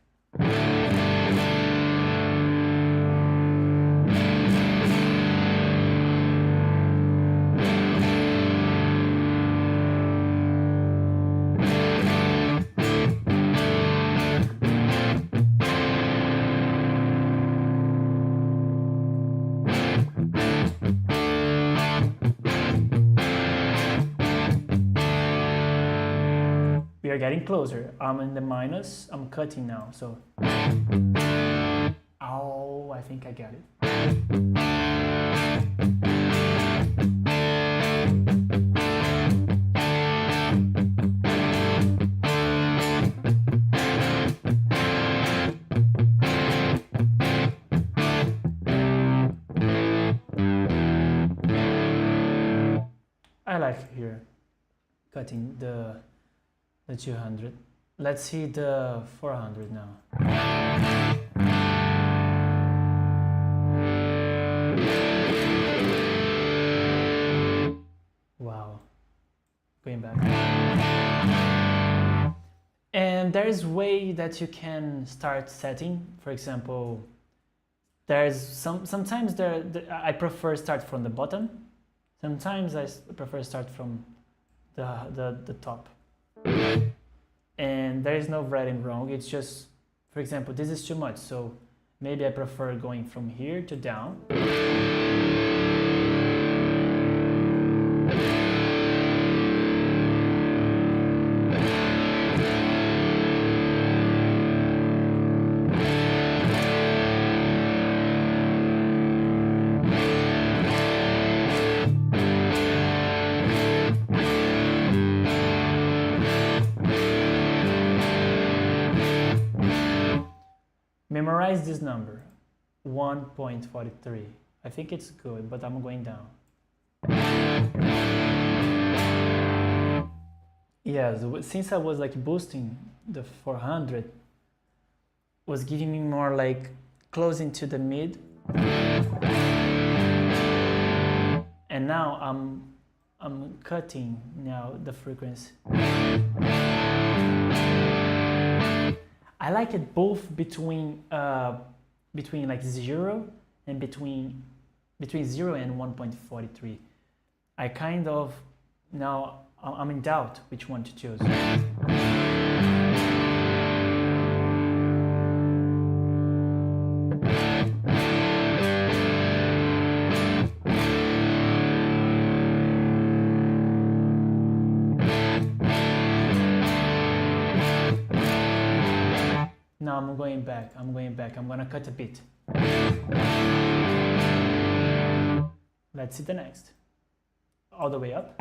We are getting closer. I'm in the minus, I'm cutting now, so. Oh, I think I get it. I like here, cutting the 200. Let's see the 400 now. Wow. Going back. And there's way that you can start setting. For example, there's sometimes I prefer start from the bottom. Sometimes I prefer start from the top. And there is no right and wrong. It's just, for example, this is too much, so maybe I prefer going from here to down. Memorize this number, 1.43. I think it's good, but I'm going down. Yeah, since I was like boosting the 400, was giving me more like closing to the mid. And now I'm cutting now the frequency. I like it both between like 0 and between 0 and 1.43. I kind of now I'm in doubt which one to choose. Now I'm going back, I'm gonna cut a bit. Let's see the next. All the way up.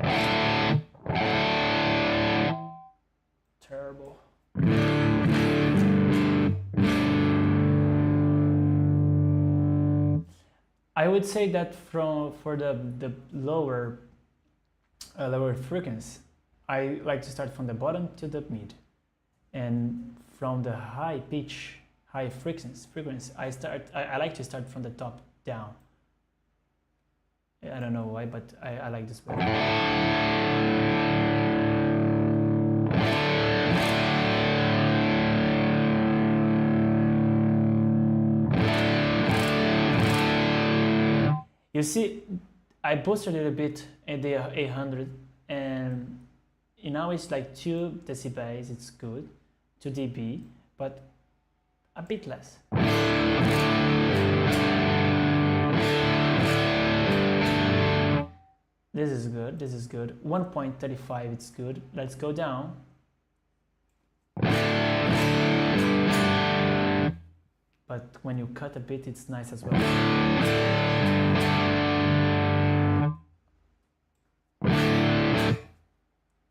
Terrible. I would say that for the lower frequency, I like to start from the bottom to the mid. And from the high pitch, high frequency, I like to start from the top down. I don't know why, but I like this way. You see, I boosted a little bit at the 800, and now it's like 2 decibels. It's good, 2 dB, but a bit less. This is good, this is good. 1.35, it's good. Let's go down. But when you cut a bit, it's nice as well.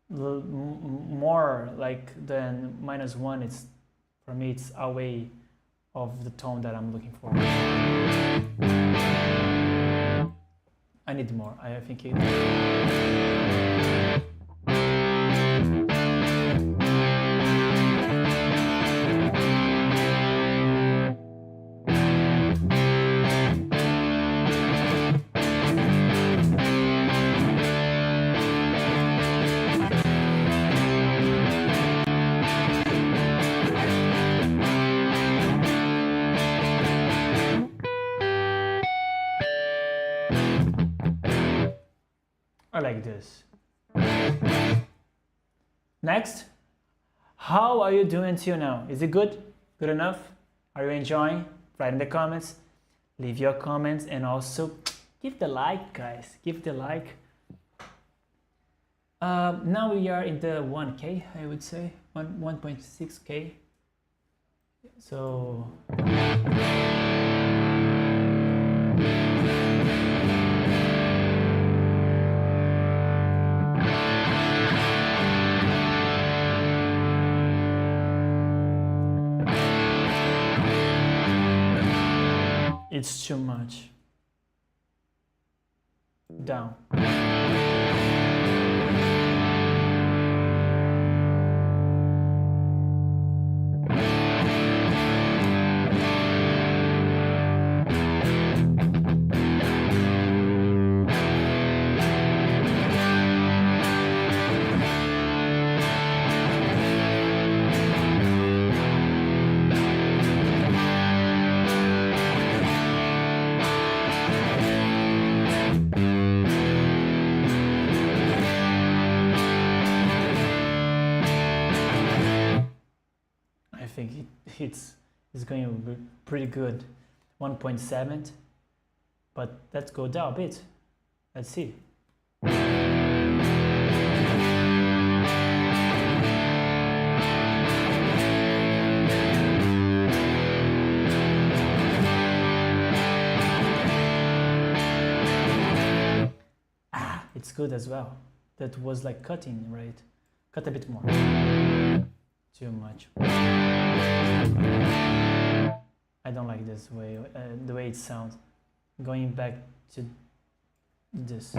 More like than -1, it's, for me, it's away of the tone that I'm looking for. I need more, I think it... I like this. Next, how are you doing till now? Is it good? Good enough? Are you enjoying? Write in the comments. Leave your comments and also give the like, guys. Give the like. Now we are in the 1K, I would say. 1.6K. So... it's too much. Down. It's going to be pretty good. 1.7, but let's go down a bit. Let's see. It's good as well. That was like cutting, right? Cut a bit more. Too much. I don't like this way, the way it sounds. Going back to this.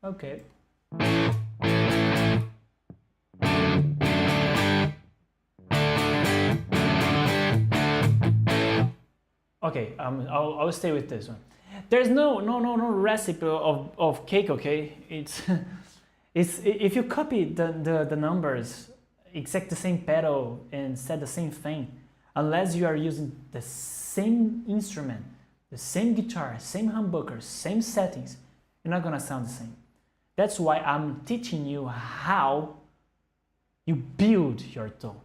Okay. Okay, I'll stay with this one. There's no recipe of cake, okay? It's if you copy the numbers, exact the same pedal and set the same thing, unless you are using the same instrument, the same guitar, same humbucker, same settings, you're not gonna sound the same. That's why I'm teaching you how you build your tone.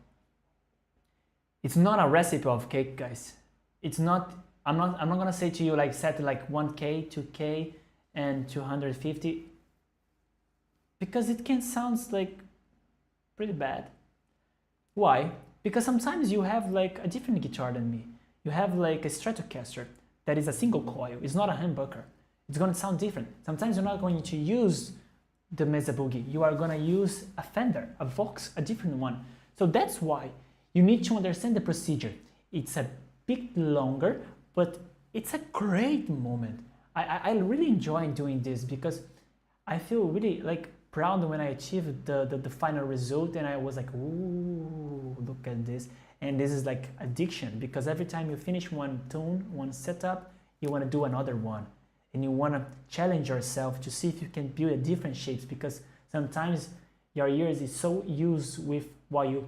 It's not a recipe of cake, guys. It's not. I'm not gonna say to you like set like 1K, 2K, and 250, because it can sound like pretty bad. Why? Because sometimes you have like a different guitar than me. You have like a Stratocaster that is a single coil. It's not a humbucker. It's gonna sound different. Sometimes you're not going to use the Mesa Boogie. You are gonna use a Fender, a Vox, a different one. So that's why you need to understand the procedure. It's a bit longer, but it's a great moment. I really enjoy doing this because I feel really like proud when I achieve the final result, and I was like, ooh, look at this. And this is like addiction, because every time you finish one tune, one setup, you want to do another one. and you want to challenge yourself to see if you can build different shapes, because sometimes your ears is so used with what you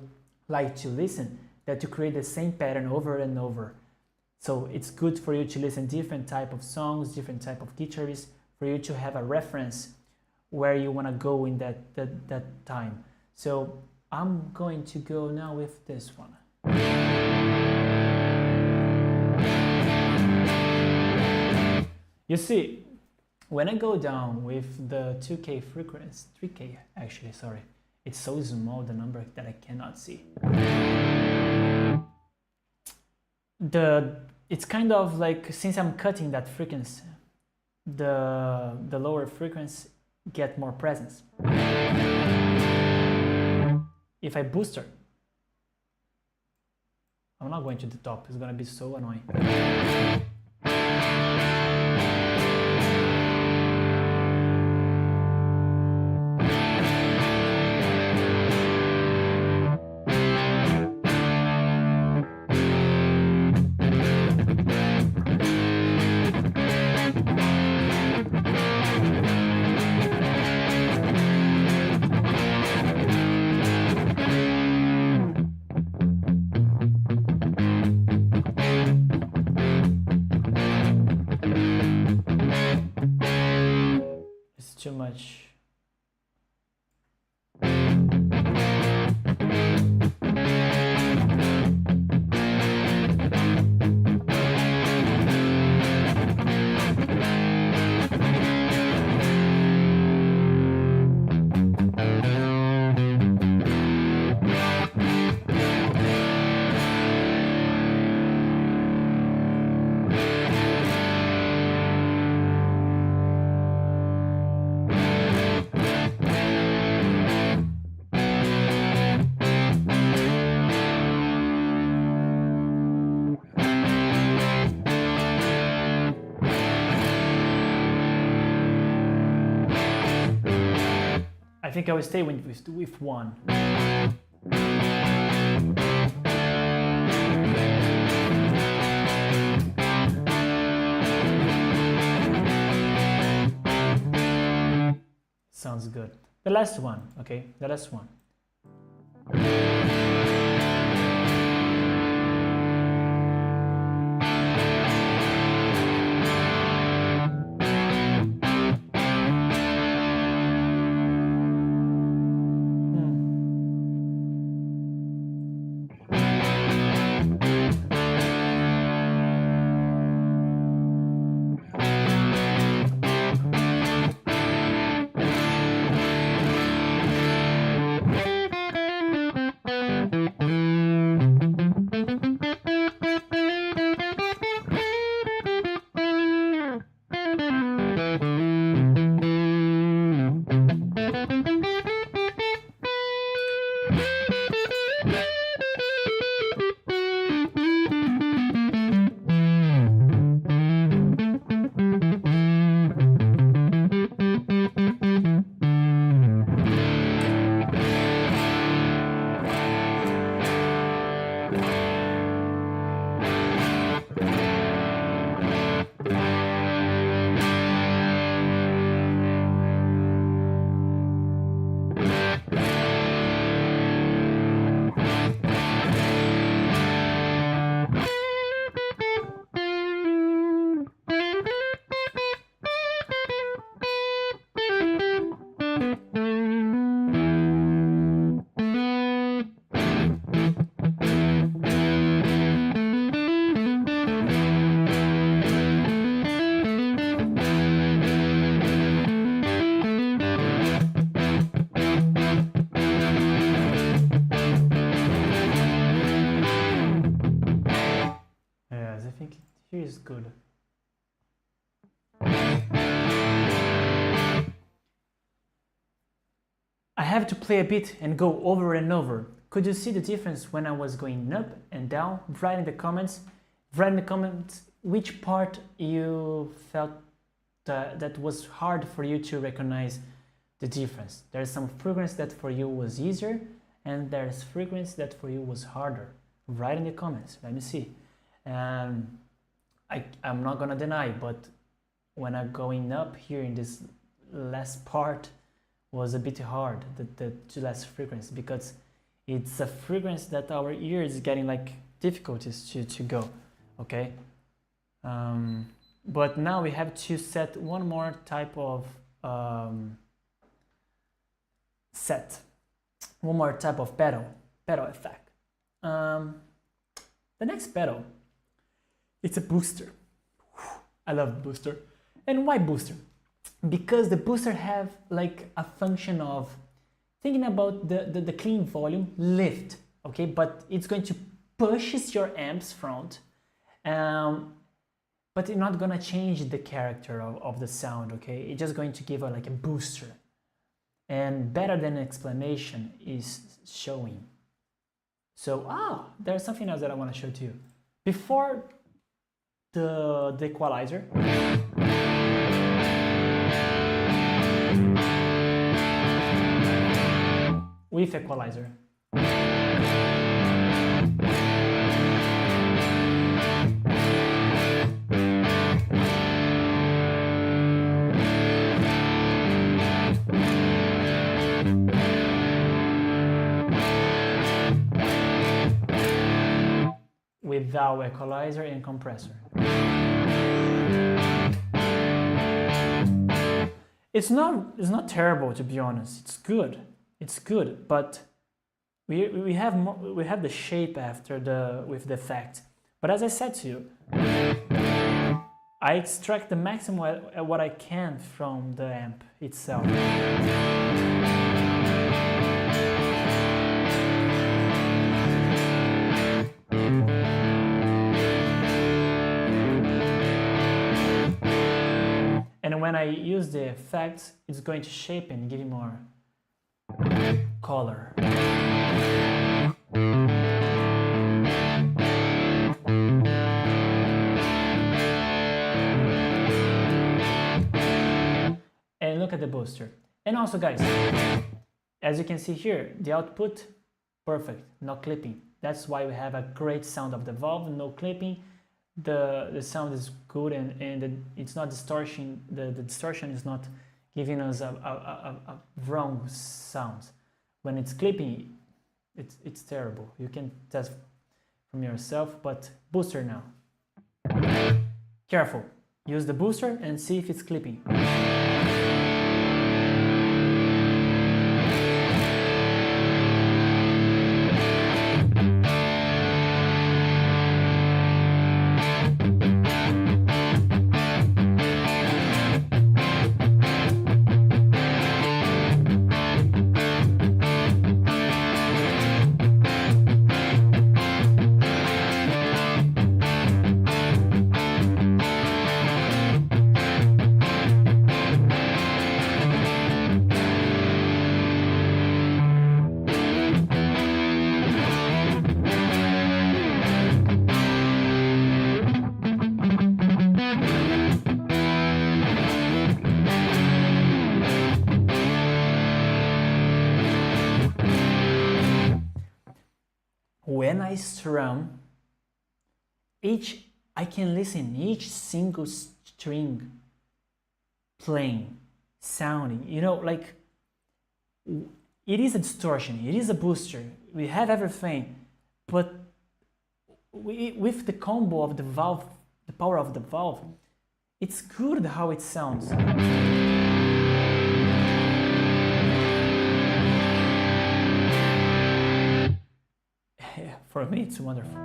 like to listen that you create the same pattern over and over. So it's good for you to listen different type of songs, different type of guitarists, for you to have a reference where you want to go in that time. So I'm going to go now with this one. You see, when I go down with the 2K frequency, 3K actually, sorry, it's so small, the number, that I cannot see. It's kind of like, since I'm cutting that frequency, the lower frequency get more presence. If I booster, I'm not going to the top, it's gonna be so annoying. Too much. I think I will stay with one. Sounds good. The last one, okay? The last one. Is good. I have to play a bit and go over and over. Could you see the difference when I was going up and down? Write in the comments. Write in the comments which part you felt that was hard for you to recognize the difference. There's some frequency that for you was easier, and there's frequency that for you was harder. Write in the comments. Let me see. I'm not gonna deny, but when I'm going up here in this last part was a bit hard, the last frequency, because it's a frequency that our ear is getting like difficulties to go, okay? But now we have to set one more type of pedal effect. The next pedal, it's a booster. I love booster. And why booster? Because the booster have like a function of thinking about the clean volume lift, okay? But it's going to push your amp's front, but it's not gonna change the character of the sound, okay? It's just going to give like a booster. And better than explanation is showing. So, there's something else that I want to show to you. Before the equalizer, with equalizer. Without equalizer and compressor. It's not terrible, to be honest. It's good. It's good, but we have the shape after with the effect. But as I said to you, I extract the maximum what I can from the amp itself. And when I use the effects, it's going to shape and give you more color. And look at the booster. And also, guys, as you can see here, the output, perfect, no clipping. That's why we have a great sound of the valve, no clipping. The sound is good, and it's not distortion. The distortion is not giving us a wrong sound. When it's clipping, it's terrible. You can test from yourself, but booster now. Careful. Use the booster and see if it's clipping. When I strum, I can listen each single string playing, sounding, you know, like it is a distortion, it is a booster, we have everything, but with the combo of the valve, the power of the valve, it's good how it sounds. For me, it's wonderful.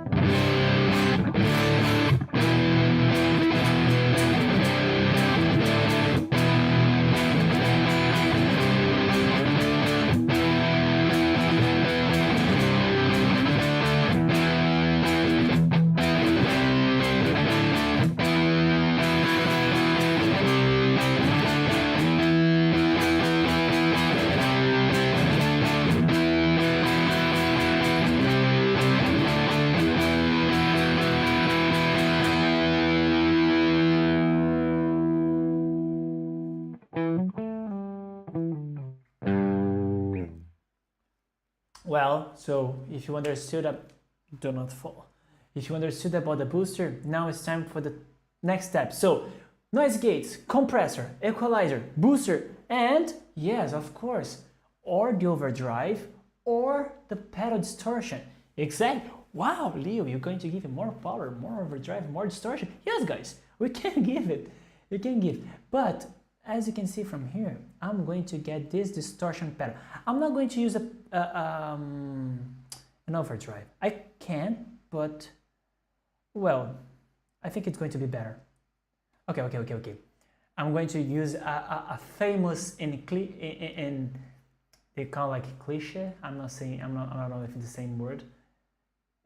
Well, so if you understood do not fall. If you understood about the booster, now it's time for the next step. So noise gates, compressor, equalizer, booster, and yes, of course, or the overdrive or the pedal distortion. Exactly. Wow, Leo, you're going to give it more power, more overdrive, more distortion. Yes, guys, we can give it. We can give. But as you can see from here, I'm going to get this distortion pedal. I'm not going to use an overdrive. I can, but well, I think it's going to be better. Okay. I'm going to use a famous in they call like cliché. I don't know if it's the same word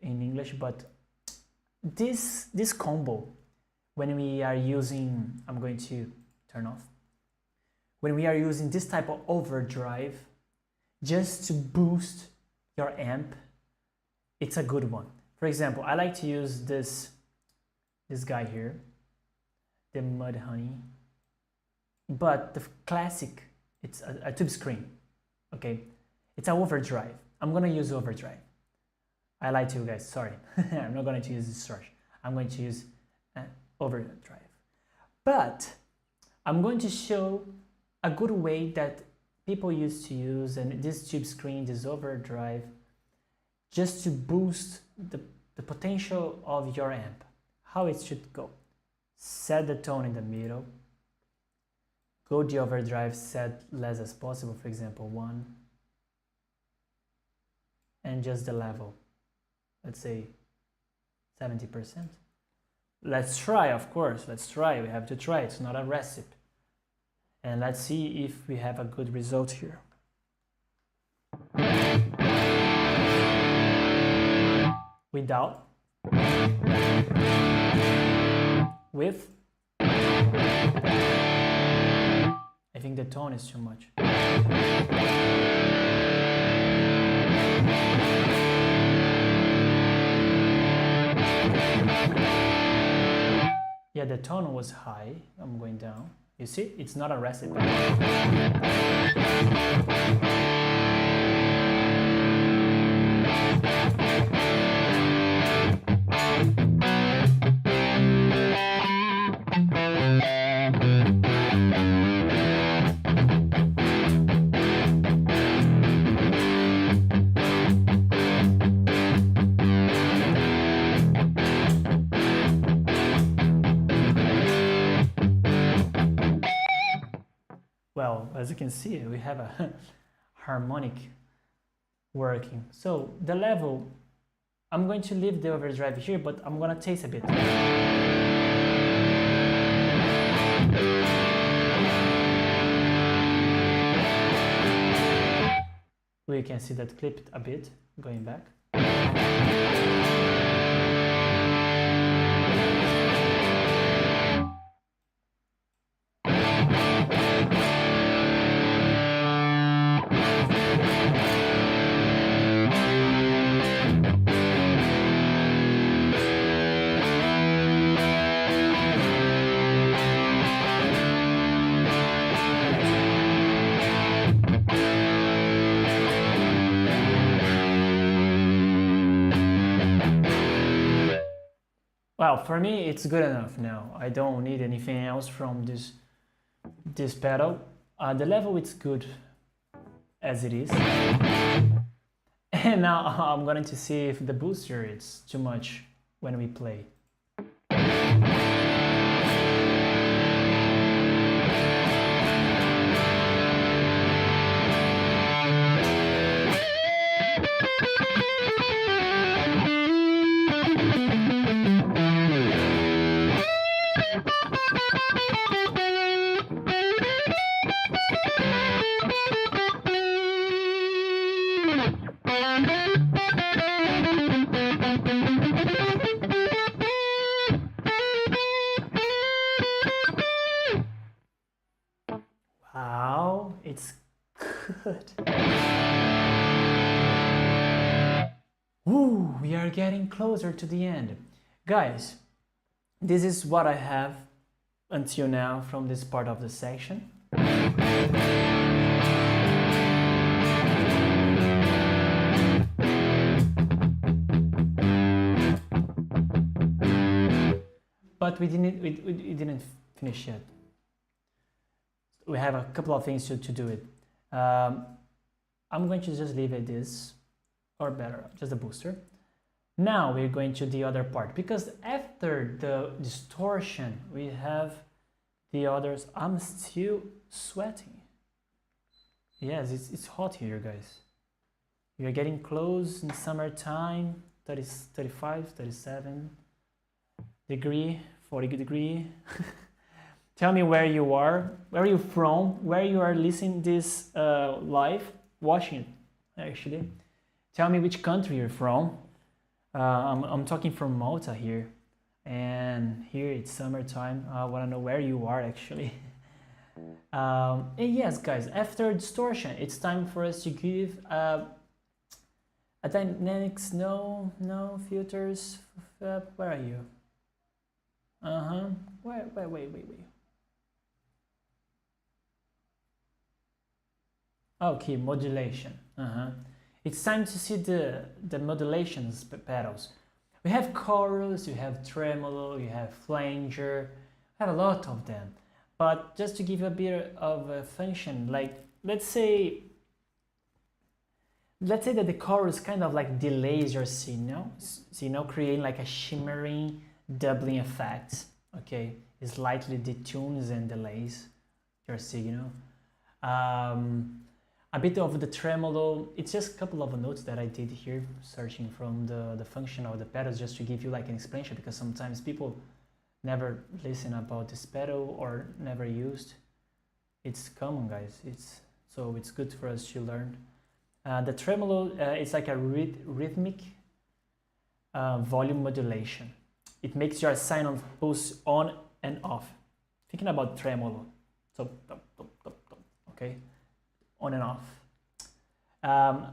in English, but this combo, when we are using, I'm going to turn off. When we are using this type of overdrive, just to boost your amp, it's a good one. For example, I like to use this guy here, the 𝗏𝗏𝗏𝗏, but the classic, it's a tube screen. Okay, it's an overdrive. I'm gonna use overdrive. I lied to you guys, sorry. I'm not going to use distortion. I'm going to use overdrive. But I'm going to show a good way that people used to use, and this tube screen, this overdrive, just to boost the potential of your amp. How it should go. Set the tone in the middle. Go the overdrive, set less as possible, for example, 1. And just the level. Let's say 70%. Let's try, of course, let's try. We have to try, it's not a recipe. And let's see if we have a good result here. Without. With. I think the tone is too much. Yeah, the tone was high. I'm going down. You see, it's not a recipe. Well, as you can see, we have a harmonic working. So the level, I'm going to leave the overdrive here, but I'm going to taste a bit. We can see that clipped a bit, going back. Well, for me, it's good enough now. I don't need anything else from this pedal. The level, it's good as it is. And now I'm going to see if the booster is too much when we play. Wow, it's good. Woo, we are getting closer to the end. Guys, this is what I have until now from this part of the section. But we didn't finished yet. We have a couple of things to do it. I'm going to just leave it this, or better, just the booster. Now we're going to the other part, because after the distortion, we have the others. I'm still sweating. Yes, it's hot here, guys. We are getting close in summertime, 30, 35, 37 degree, 40 degree. Tell me where you are, where are you from, where you are listening this live, watching it, actually. Tell me which country you're from. I'm talking from Malta here, and here it's summertime. I want to know where you are, actually. And yes, guys, after distortion, it's time for us to give a dynamics, no filters. Where are you? Wait. Okay, modulation. It's time to see the modulations pedals. We have chorus, you have tremolo, you have flanger, we have a lot of them. But just to give a bit of a function, like let's say that the chorus kind of like delays your signal, creating like a shimmering doubling effect. Okay, it slightly detunes and delays your signal. A bit of the tremolo, it's just a couple of notes that I did here, searching from the function of the pedals, just to give you like an explanation, because sometimes people never listen about this pedal or never used. It's common, guys. So it's good for us to learn. The tremolo, it's like a rhythmic volume modulation. It makes your signal pulse on and off. Thinking about tremolo, so okay, on and off.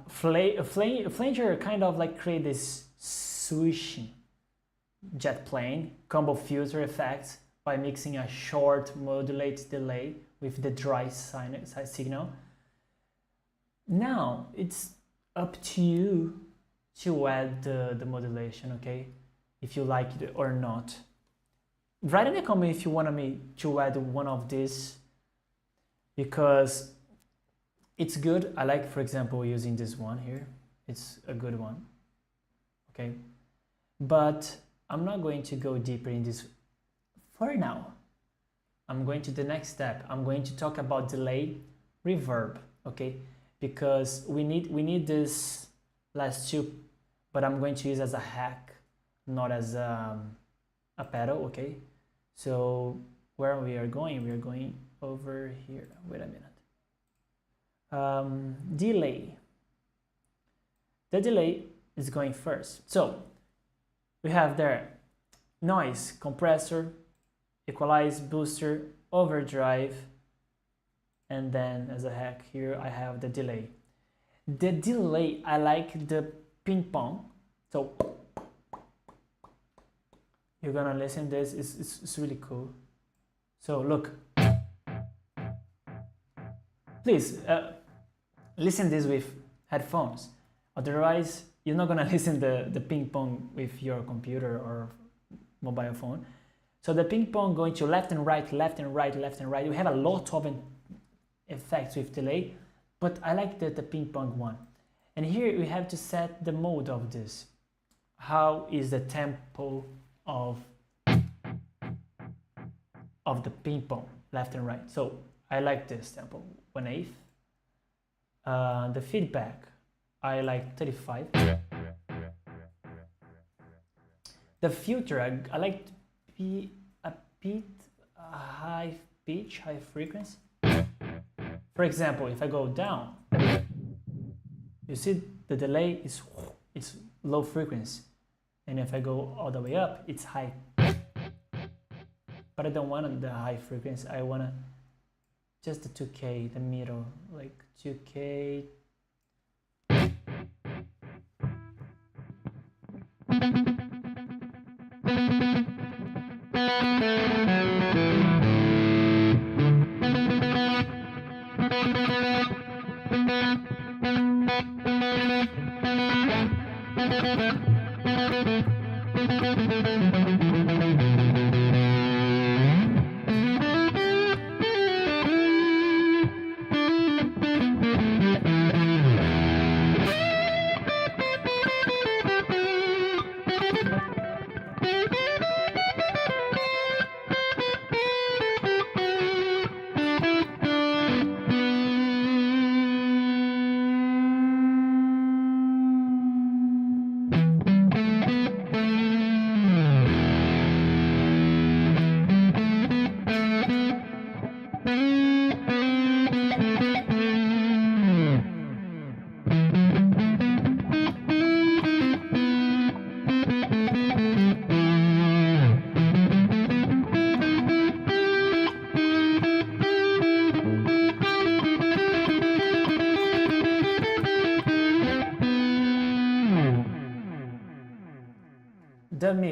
Flanger kind of like create this swishing jet plane combo filter effect by mixing a short modulate delay with the dry signal. Now it's up to you to add the modulation, okay? If you like it or not. Write in the comment if you want me to add one of these, because it's good. I like, for example, using this one here. It's a good one, okay? But I'm not going to go deeper in this for now. I'm going to the next step. I'm going to talk about delay, reverb, okay? Because we need this last two, but I'm going to use as a hack, not as a pedal, okay? So where we are going over here. Wait a minute. Delay. The delay is going first. So we have there noise, compressor, equalize, booster, overdrive, and then as a hack here I have the delay. The delay, I like the ping pong. So you're gonna listen to this, it's really cool. So look, please listen this with headphones, otherwise you're not gonna listen the ping pong with your computer or mobile phone. So the ping pong going to left and right, left and right, left and right. You have a lot of effects with delay, but I like the ping pong one. And here we have to set the mode of this. How is the tempo of the ping pong, left and right? So I like this tempo, 1/8. The feedback, I like 35. The filter, I like to be a bit high pitch, high frequency. For example, if I go down, you see the delay is low frequency, and if I go all the way up, it's high. But I don't want the high frequency. I want just the 2K, the middle, like 2K.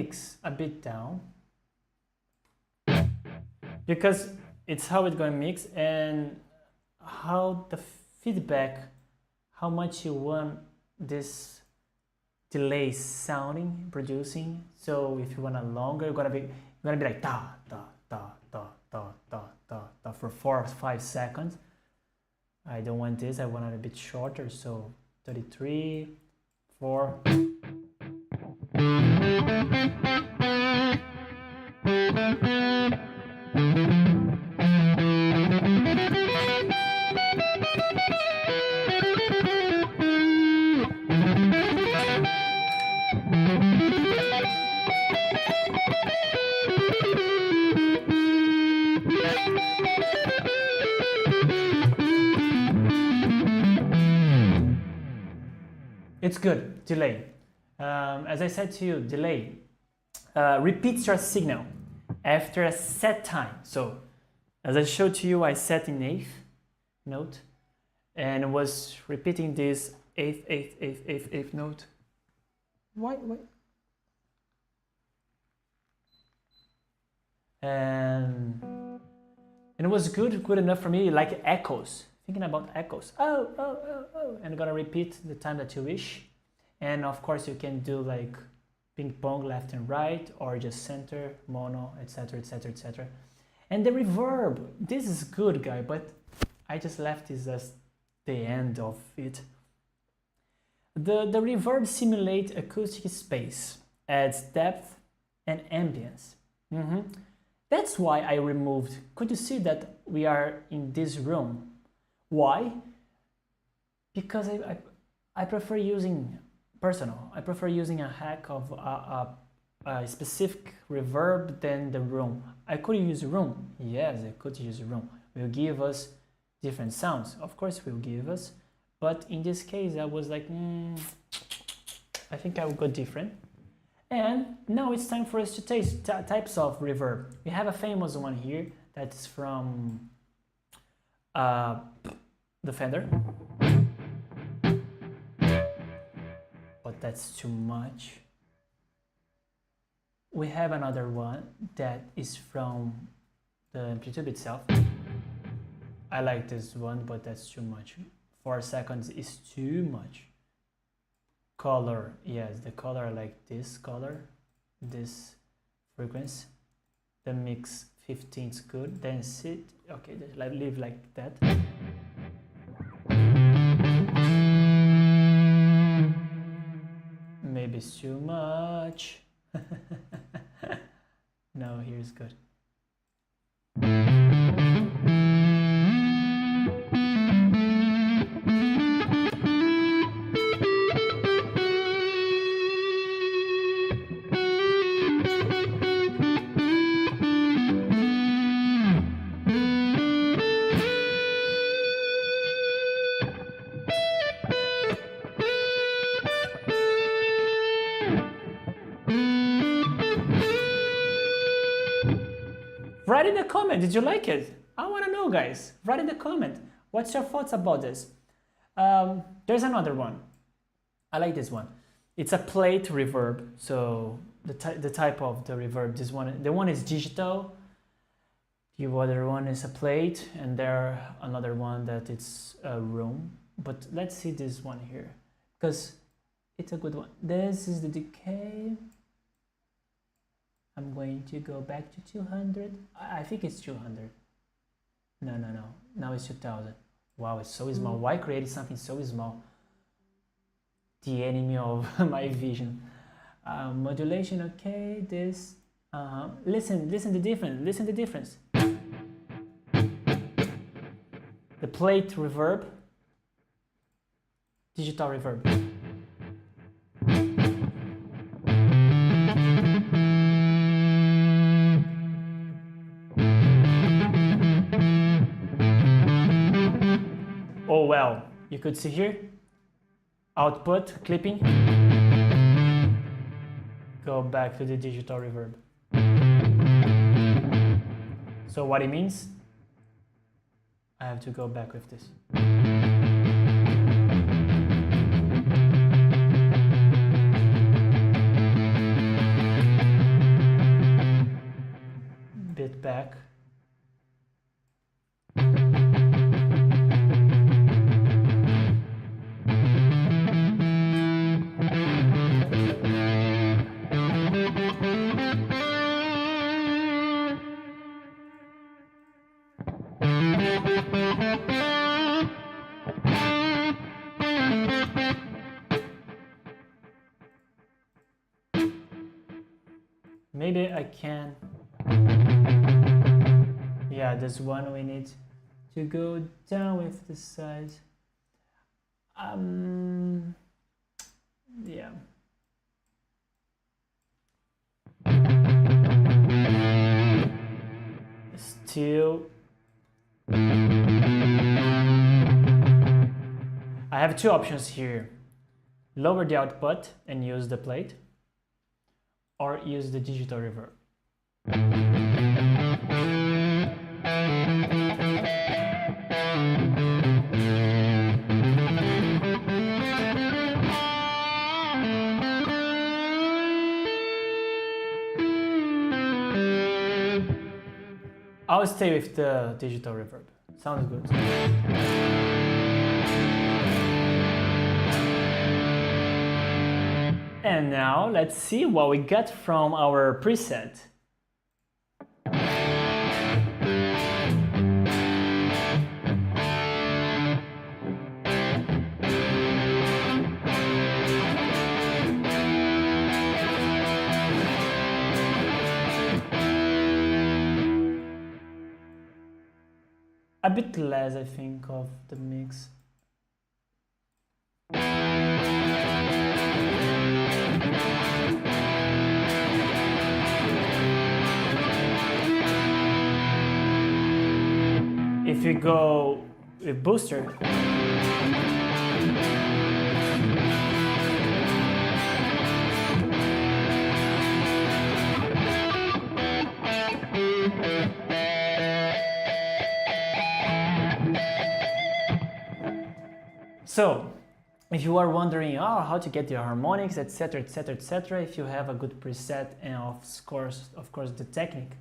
mix a bit down because it's how it's going to mix and how the feedback, how much you want this delay sounding, producing. So if you want a longer, you're gonna be like da da da da da da da da for 4 or 5 seconds. I don't want this. I want it a bit shorter. So 33, 4. It's good, delay. As I said to you, delay repeats your signal after a set time. So, as I showed to you, I set in 8th note and was repeating this 8th, 8th, 8th, 8th, 8th note. Why? And it was good enough for me, like echoes. Thinking about echoes, oh, and gonna repeat the time that you wish. And of course you can do like ping pong left and right, or just center, mono, etc, etc, etc. And the reverb, this is good, guy, but I just left this as the end of it. The reverb simulates acoustic space, adds depth and ambience. That's why I removed, could you see that we are in this room? Why? Because I prefer using personal. I prefer using a hack of a specific reverb than the room. I could use room. Yes, I could use room. Will give us different sounds. Of course, it will give us. But in this case, I was like, I think I will go different. And now it's time for us to taste types of reverb. We have a famous one here that's from the Fender, but that's too much. We have another one that is from the Amplitube itself. I like this one, but that's too much. 4 seconds is too much. Color, yes, the color, I like this color, this frequency. The mix 15 is good. Then sit, okay, leave like that. Maybe it's too much. No, here's good. Write in the comment, did you like it? I want to know, guys. Write in the comment. What's your thoughts about this? There's another one. I like this one. It's a plate reverb. So the type of the reverb, the one is digital. The other one is a plate, and there another one that it's a room. But let's see this one here, because it's a good one. This is the decay. I'm going to go back to 200. I think it's 200. No. Now it's 2000. Wow, it's so small. Why create something so small? The enemy of my vision. Modulation, okay. This. Listen the difference. Listen the difference. The plate reverb. Digital reverb. Oh well, you could see here, output, clipping, go back to the digital reverb. So what it means, I have to go back with this. it back. Maybe I can. Yeah, this one we need to go down with the size. Yeah. Still. I have two options here. Lower the output and use the plate, or use the digital reverb. I'll stay with the digital reverb. Sounds good. And now let's see what we get from our preset. A bit less, I think, of the mix. If you go with booster, so if you are wondering how to get your harmonics, etc, etc, etc, if you have a good preset and of course the technique,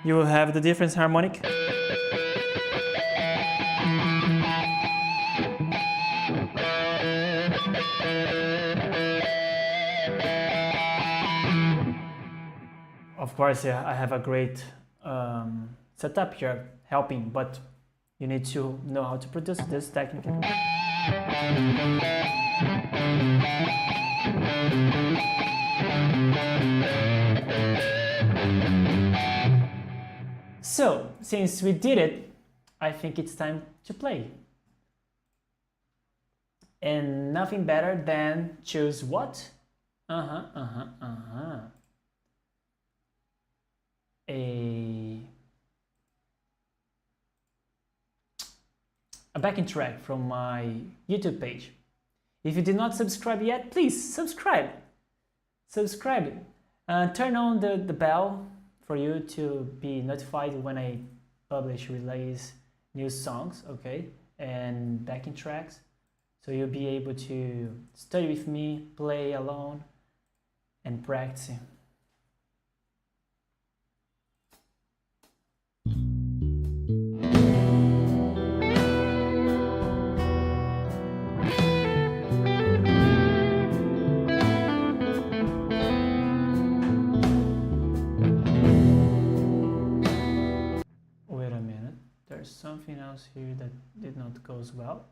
you will have the difference harmonic. Of course, yeah, I have a great setup here helping, but you need to know how to produce this technique. So, since we did it, I think it's time to play. And nothing better than choose what? A backing track from my YouTube page. If you did not subscribe yet, please subscribe. Turn on the bell for you to be notified when I release new songs, okay, and backing tracks, so you'll be able to study with me, play alone, and practice. Something else here that did not go as well.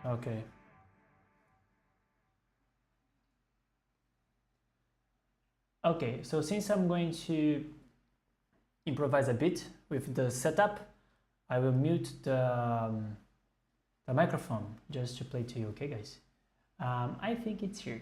Okay. Okay, so since I'm going to improvise a bit with the setup, I will mute the microphone just to play to you, okay guys? I think it's here.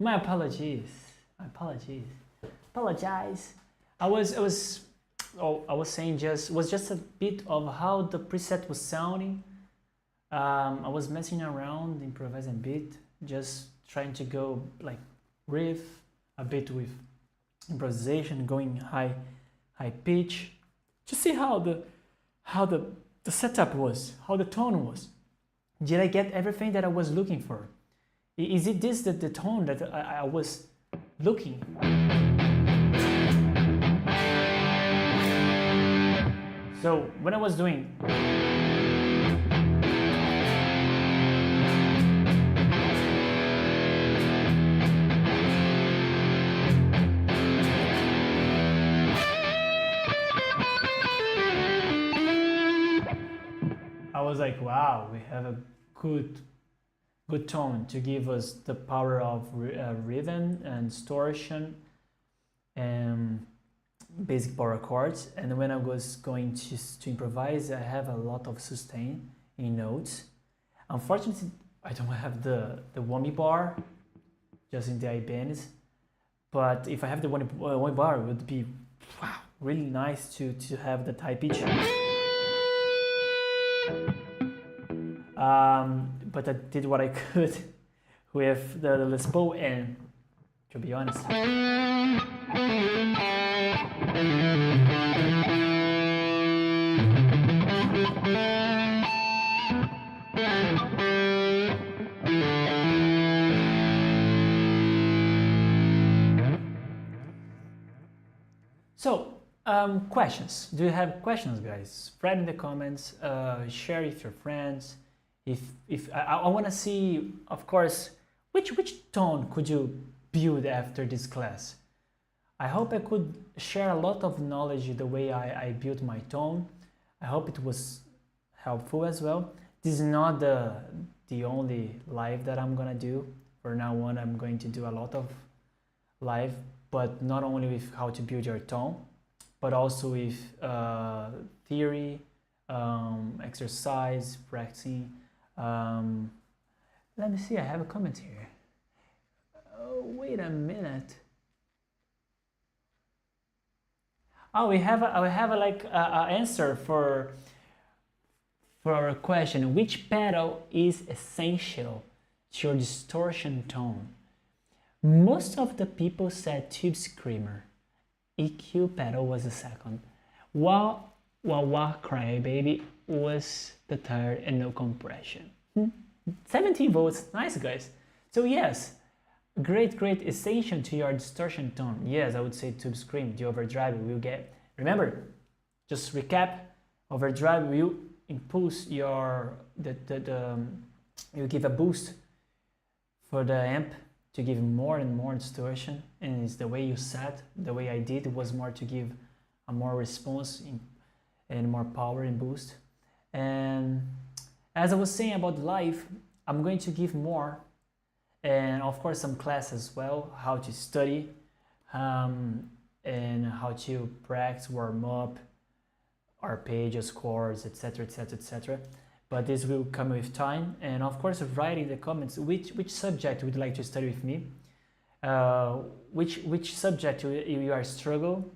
My apologies. Apologize. I was saying just a bit of how the preset was sounding. I was messing around, improvising a bit, just trying to go like riff a bit with improvisation, going high pitch, to see how the setup was, how the tone was. Did I get everything that I was looking for? Is it this the tone that I was looking? So when I was doing I was like, wow, we have a good tone to give us the power of rhythm and distortion and basic power chords. And when I was going to improvise, I have a lot of sustain in notes. Unfortunately, I don't have the 𝗏𝗏 bar, just in the Ibanez. But if I have the 𝗏𝗏 bar, it would be wow, really nice to have the high pitch. But I did what I could with the Les Paul, and to be honest, so questions. Do you have questions, guys? Write in the comments, share with your friends. If I want to see, of course, which tone could you build after this class. I hope I could share a lot of knowledge the way I built my tone. I hope it was helpful as well. This is not the only live that I'm gonna do. From now on, I'm going to do a lot of live, but not only with how to build your tone, but also with theory, exercise, practicing. Let me see, I have a comment here. Oh, wait a minute. Oh, we have like a answer for our question. Which pedal is essential to your distortion tone? Most of the people said Tube Screamer. EQ pedal was the second. 𝗏𝗏𝗏 was the third, and no compression. 17 volts, nice guys. So yes, great essential to your distortion tone. Yes, I would say Tube Scream, the overdrive will get. Remember, just recap, overdrive will impulse your you give a boost for the amp to give more and more distortion, and it's the way you set. The way I did was more to give a more response and more power and boost. And as I was saying about live, I'm going to give more, and of course some class as well, how to study and how to practice, warm up, arpeggios, chords, etc, etc, etc. But this will come with time, and of course write in the comments which subject would you like to study with me, which subject you are struggle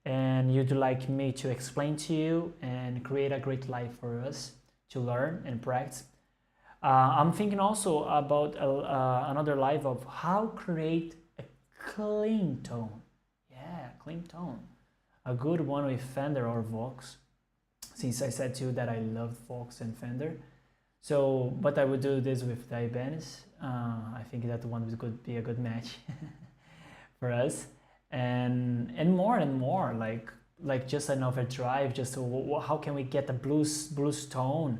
and you'd like me to explain to you and create a great life for us to learn and practice. I'm thinking also about another live of how create a clean tone. Yeah, clean tone. A good one with Fender or Vox, since I said to you that I love Vox and Fender. So, but I would do this with the Ibanez. I think that one could be a good match for us. And more like just an overdrive, just how can we get a blues tone,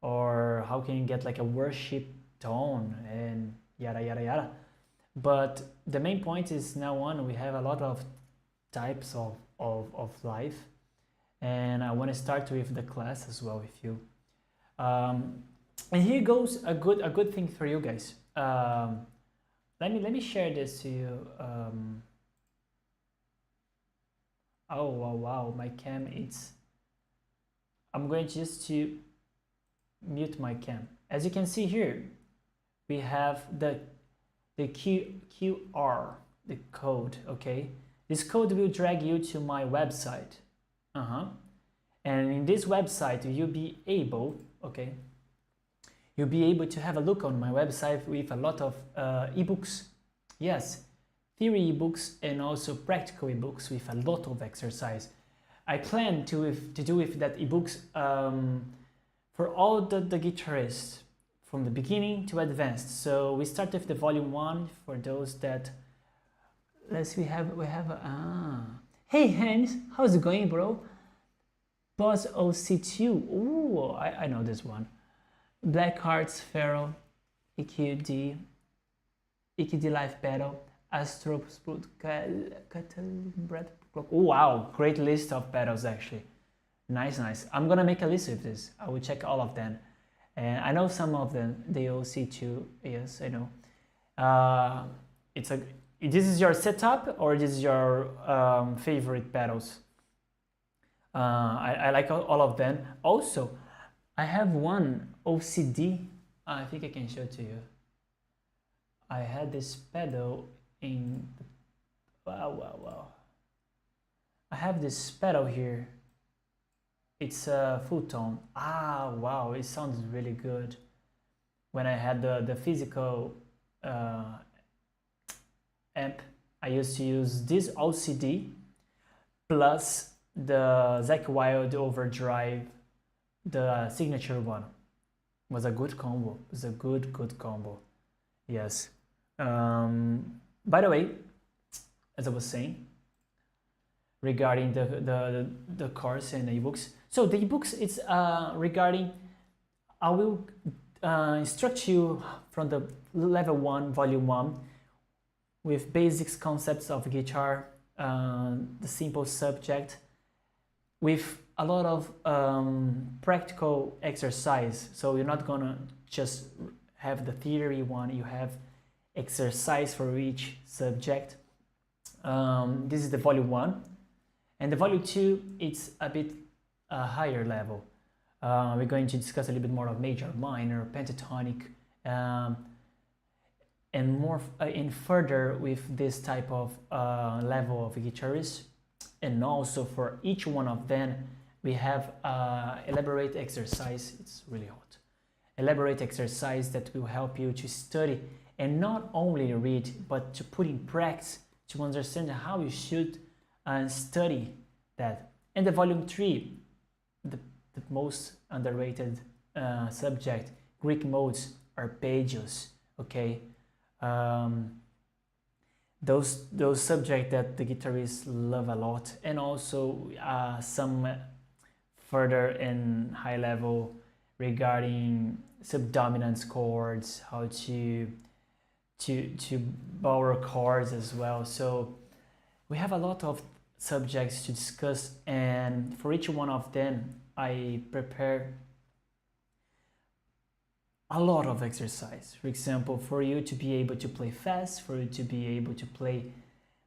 or how can you get like a worship tone, and yada yada yada. But the main point is now on we have a lot of types of live, and I want to start with the class as well with you. And here goes a good thing for you guys. Let me share this to you. Oh wow, my cam, I'm going just to mute my cam. As you can see here, we have the the QR, the code, okay? This code will drag you to my website. And in this website, you'll be able, okay, you'll be able to have a look on my website with a lot of ebooks. Yes, theory ebooks and also practical ebooks with a lot of exercise. I plan to do with that ebooks for all the guitarists from the beginning to advanced. So we start with the volume 1 for those that, let's see, we have a, hey Hans, how's it going, bro? Boss OC2, ooh, I know this one. Black Hearts, Feral, 𝗖𝗵𝗽𝗍, Live Pedal, 𝗓𝗔𝗃. Oh, wow, great list of pedals actually. Nice. I'm gonna make a list of this. I will check all of them. And I know some of them, the OC2, yes, I know. This is your setup or this is your favorite pedals? I like all of them. Also, I have one OCD. I think I can show it to you. I had this pedal in, wow. I have this pedal here. It's a full tone. Ah, wow, it sounds really good. When I had the physical amp, I used to use this OCD plus the Zakk Wylde Overdrive, the signature one. It was a good combo. It was a good combo. Yes. By the way, as I was saying, regarding the course and the ebooks. So the ebooks, it's regarding, I will instruct you from the level 1, volume 1, with basics concepts of guitar, the simple subject, with a lot of practical exercise. So you're not gonna just have the theory one, you have exercise for each subject. This is the volume 1. And the volume 2, it's a bit higher level. We're going to discuss a little bit more of major, minor, pentatonic, and more in further with this type of level of guitarist. And also for each one of them, we have elaborate exercise. It's really hot. Elaborate exercise that will help you to study and not only read, but to put in practice to understand how you should study that. And the volume 3, the most underrated subject, Greek modes, arpeggios, okay? Those subjects that the guitarists love a lot, and also some further and high level regarding subdominant chords, how to borrow chords as well. So we have a lot of subjects to discuss, and for each one of them I prepare a lot of exercise. For example, for you to be able to play fast, for you to be able to play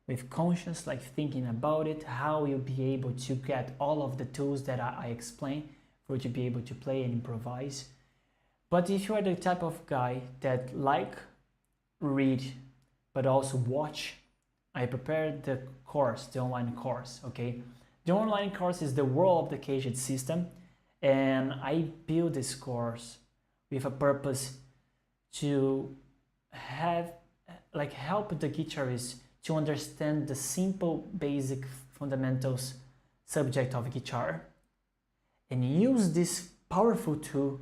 with conscience, like thinking about it, how you'll be able to get all of the tools that I explained, for you to be able to play and improvise. But if you are the type of guy that like read but also watch, I prepared the course, the online course, okay? The online course is the world of the caged system, and I built this course with a purpose to have, like, help the guitarist to understand the simple, basic fundamentals subject of guitar, and use this powerful tool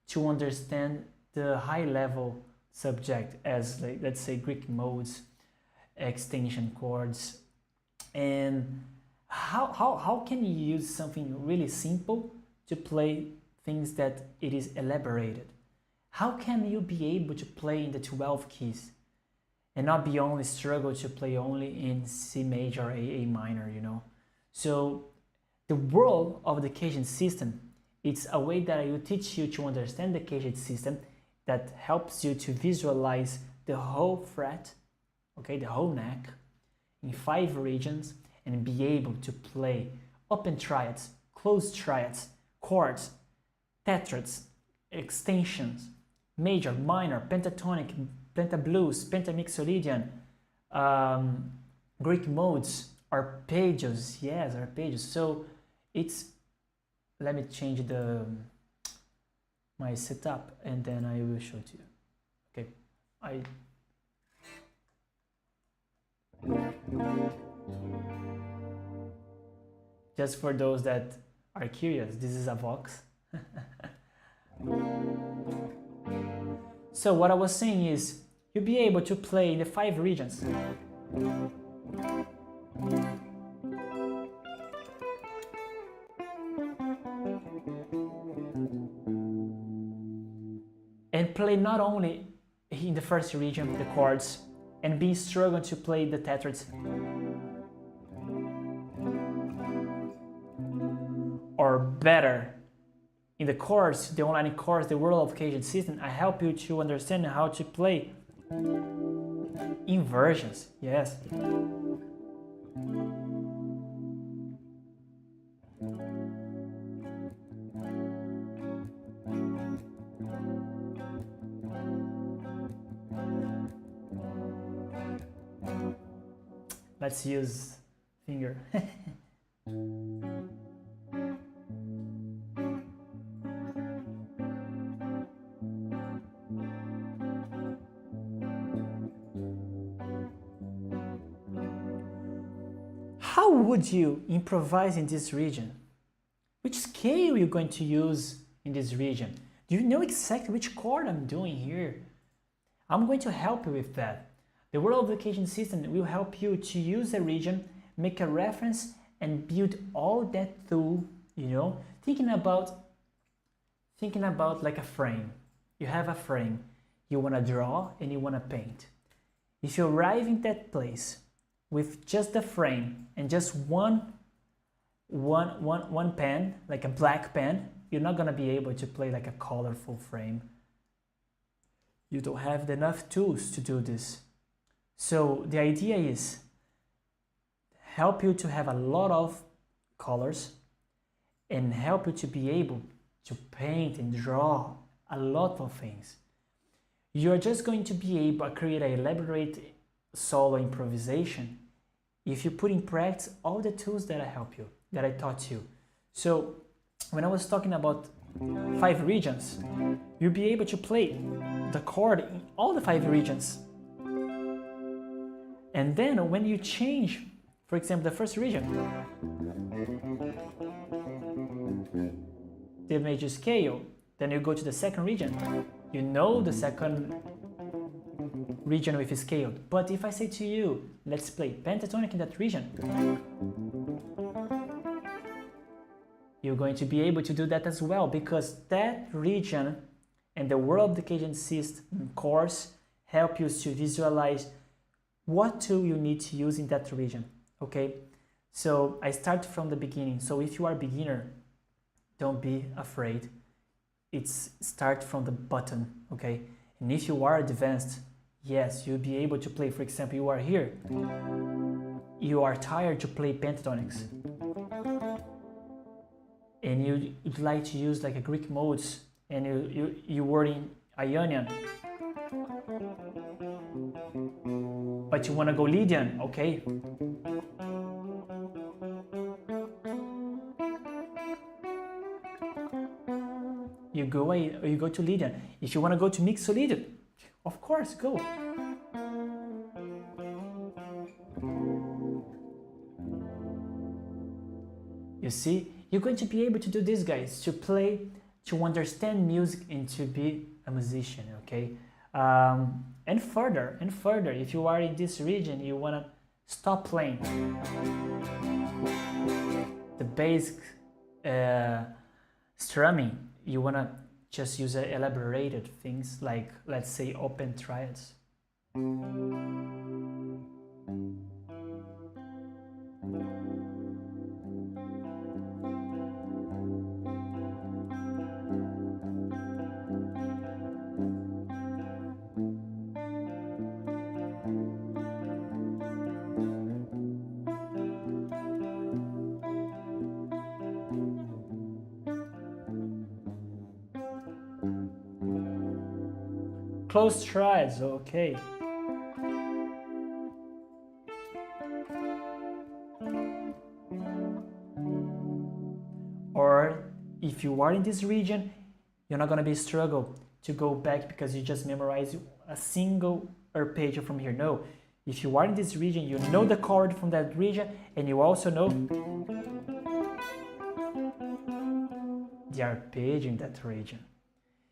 to understand the high level subject as, like, let's say, Greek modes, extension chords, and how can you use something really simple to play things that it is elaborated? How can you be able to play in the 12 keys and not be only struggle to play only in C major, A minor, you know? So the world of the caged system, it's a way that I will teach you to understand the caged system that helps you to visualize the whole fret, okay, the whole neck in 5 regions, and be able to play open triads, closed triads, chords, tetrads, extensions, major, minor, pentatonic, pentablues, pentamixolydian, Greek modes, arpeggios, yes, arpeggios. So it's, let me change my setup and then I will show to you. Okay, just for those that are curious, this is a Vox. So what I was saying is, you'll be able to play in the 5 regions. And play not only in the first region, the chords, and be struggling to play the tetrads. Or better, in the course, the online course, the 𝗏𝗏𝗿𝗀𝗀 system, I help you to understand how to play inversions, yes. Let's use finger. How would you improvise in this region? Which scale are you going to use in this region? Do you know exactly which chord I'm doing here? I'm going to help you with that. The 𝗏𝗏𝗿𝗀𝗀 system will help you to use a region, make a reference, and build all that through, you know, thinking about like a frame. You have a frame, you want to draw and you want to paint. If you arrive in that place with just the frame and just one pen, like a black pen, you're not going to be able to play like a colorful frame. You don't have enough tools to do this. So the idea is help you to have a lot of colors and help you to be able to paint and draw a lot of things. You're just going to be able to create an elaborate solo improvisation if you put in practice all the tools that I help you, that I taught you. So when I was talking about 5 regions, you'll be able to play the chord in all the 5 regions. And then when you change, for example, the first region, the major scale, then you go to the second region. You know the second region with scale. But if I say to you, let's play pentatonic in that region, you're going to be able to do that as well, because that region and the 𝗏𝗏𝗿𝗀𝗀𝗀 system course help you to visualize what tool you need to use in that region. Okay, so I start from the beginning. So if you are a beginner, don't be afraid. It's start from the bottom, okay? And if you are advanced, yes, you'll be able to play. For example, you are here, you are tired to play pentatonics, and you'd like to use like a Greek modes, and you were in Ionian, but you want to go Lydian, okay? You go to Lydian. If you want to go to mixolydian, of course, go. You see, you're going to be able to do this, guys, to play, to understand music, and to be a musician, okay? And further, if you are in this region, you want to stop playing the basic strumming. You want to just use elaborated things like, let's say, open triads. Close triads, okay. Or if you are in this region, you're not gonna be struggle to go back because you just memorize a single arpeggio from here. No, if you are in this region, you know the chord from that region, and you also know the arpeggio in that region.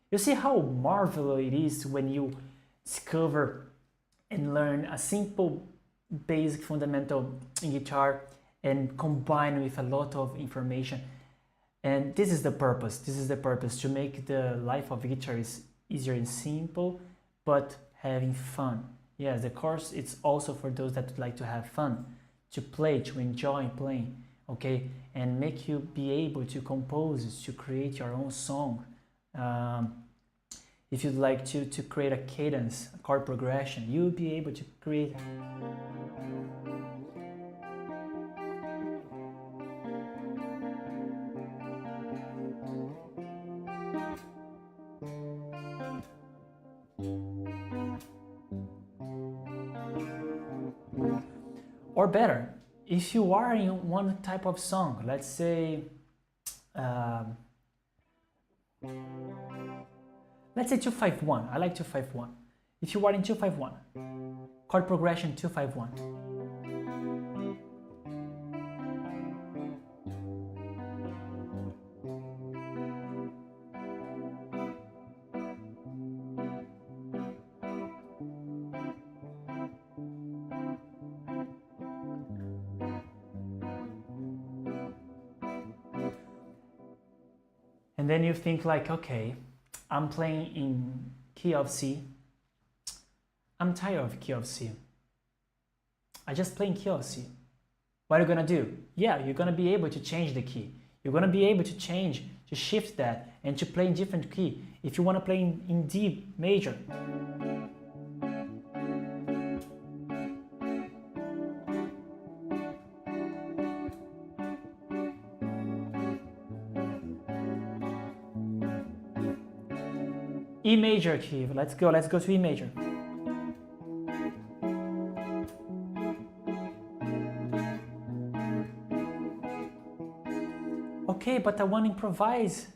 You see how marvelous it is when you discover and learn a simple basic fundamental in guitar and combine with a lot of information. And this is the purpose. This is the purpose, to make the life of guitarist easier and simple, but having fun. Yes, the course, it's also for those that would like to have fun, to play, to enjoy playing, okay? And make you be able to compose, to create your own song. If you'd like to create a cadence, a chord progression, you'll be able to create. Or better, if you are in one type of song, let's say 251, I like 251. If you are in 251, chord progression 251. And then you think like, okay, I'm playing in key of C. I'm tired of key of C. I just play in key of C. What are you gonna do? Yeah, you're gonna be able to change the key. You're gonna be able to change, to shift that, and to play in different key. If you wanna play in D major, E major key, let's go to E major. Okay, but I want to improvise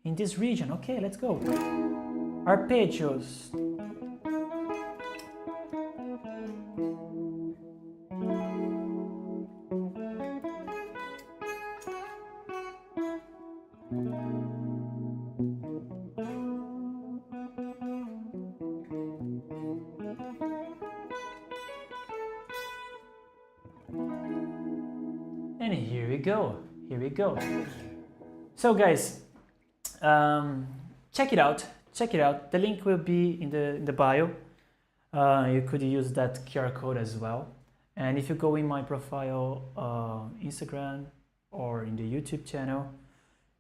in this region. Okay, let's go. Arpeggios. And here we go. So guys, check it out. The link will be in the bio. You could use that QR code as well. And if you go in my profile, Instagram or in the YouTube channel,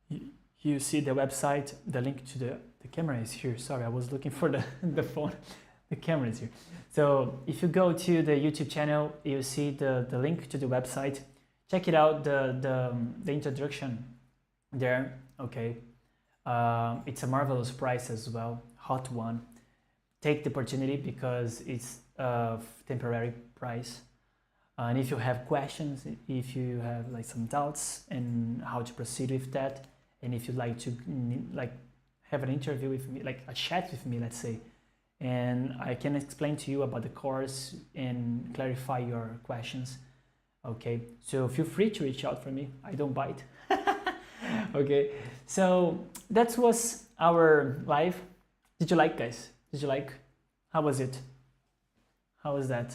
you see the website. The link to the camera is here. Sorry, I was looking for the phone. The camera is here. So if you go to the YouTube channel, you see the link to the website. Check it out, the introduction there, okay. It's a marvelous price as well, hot one. Take the opportunity because it's a temporary price. And if you have questions, if you have like some doubts and how to proceed with that, and if you'd like to have an interview with me, like a chat with me, let's say, and I can explain to you about the course and clarify your questions. Okay, so feel free to reach out for me. I don't bite. Okay, so that was our live. Did you like, guys? Did you like? How was it? How was that?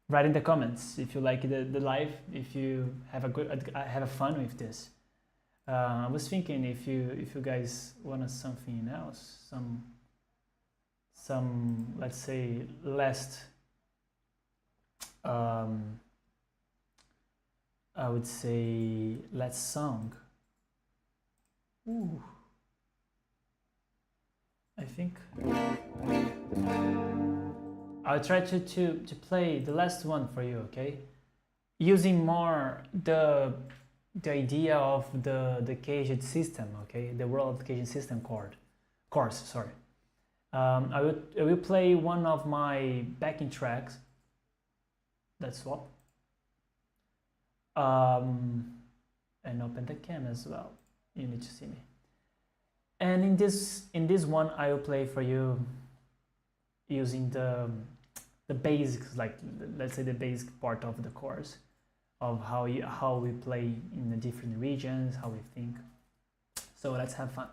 Write in the comments if you like the live. If you have a fun with this. I was thinking if you guys want something else, some let's say last. I would say last song. Ooh. I think I'll try to play the last one for you, okay? Using more the idea of the caged system, okay? The world caged system course, sorry. I will play one of my backing tracks. Let's swap. And open the cam as well. You need to see me. And in this one, I will play for you using the basics, like let's say the basic part of the course of how we play in the different regions, how we think. So let's have fun.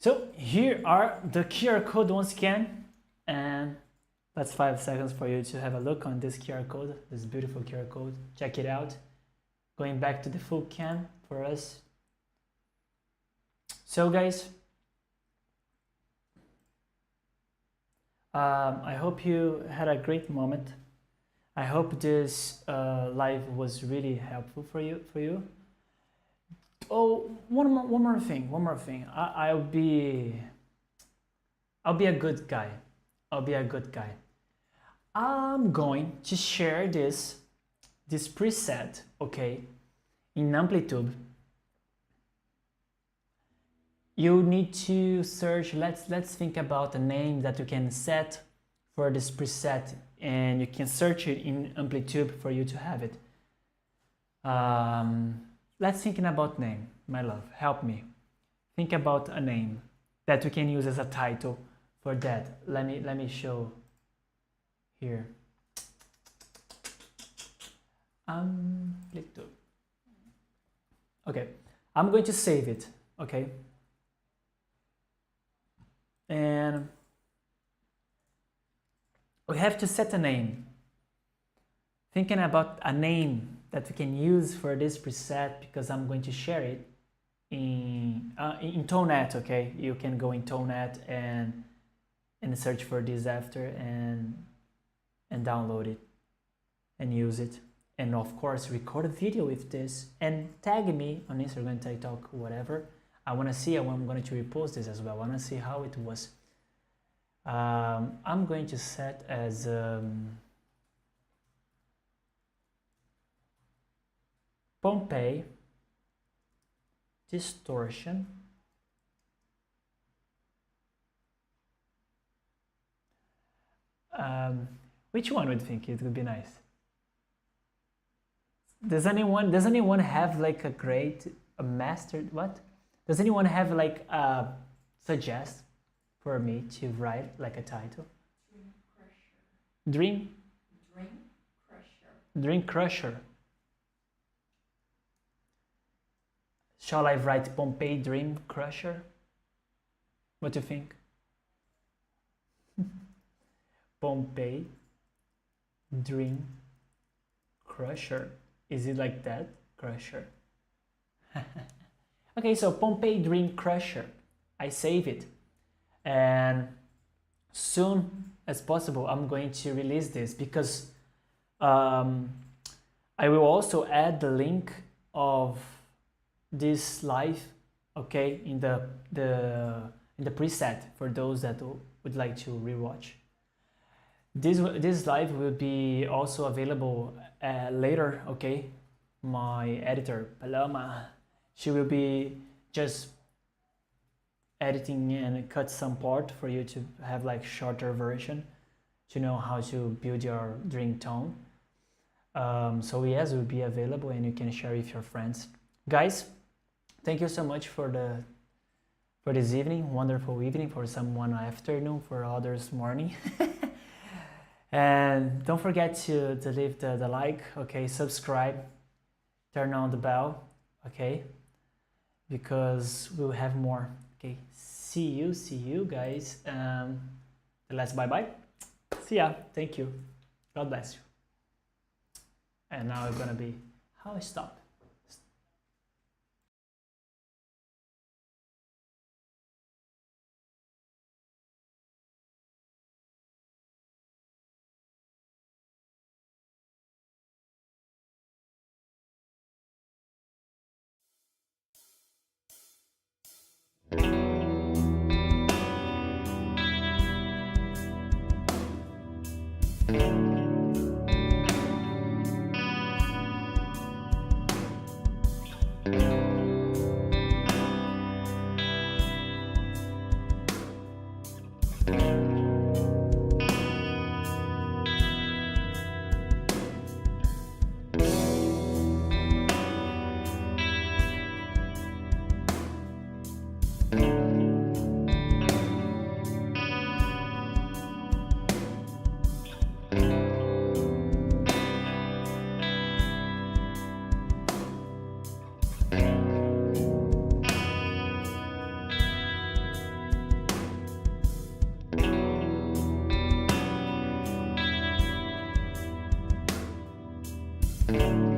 So here are the QR code once again, and that's 5 seconds for you to have a look on this QR code, this beautiful QR code. Check it out. Going back to the full cam for us. So guys, I hope you had a great moment. I hope this live was really helpful for you. Oh, one more thing. I'll be a good guy. I'm going to share this preset, okay, in Amplitube. You need to search. Let's think about a name that you can set for this preset, and you can search it in Amplitube for you to have it. Let's think about name, my love. Help me. Think about a name that we can use as a title for that. Let me show here. Amplitube. Okay, I'm going to save it. Okay, and we have to set a name. Thinking about a name that we can use for this preset, because I'm going to share it in 𝗏𝗏𝗏𝗏, okay? You can go in 𝗏𝗏𝗏𝗏 and search for this after and download it and use it. And of course, record a video with this and tag me on Instagram, TikTok, whatever. I want to see how I'm going to repost this as well. I want to see how it was. I'm going to set as Pompei, Distortion, which one would you think it would be nice? Does anyone have like a mastered what? Does anyone have like a suggest for me to write like a title? Dream Crusher. Shall I write Pompei Dream Crusher? What do you think? Pompei Dream Crusher. Is it like that? Crusher. Okay, so Pompei Dream Crusher. I save it. And soon as possible, I'm going to release this, because I will also add the link of this live, okay, in the preset for those that would like to rewatch. This live will be also available later, okay? My editor Paloma, she will be just editing and cut some part for you to have like shorter version to know how to build your dream tone. So yes, it will be available and you can share with your friends. Guys, thank you so much for this evening, wonderful evening, for someone afternoon, for others morning. And don't forget to leave the like, okay, subscribe, turn on the bell, okay, because we'll have more. Okay, see you guys. The last bye-bye. See ya. Thank you. God bless you. And now it's gonna be how I stop. Bye.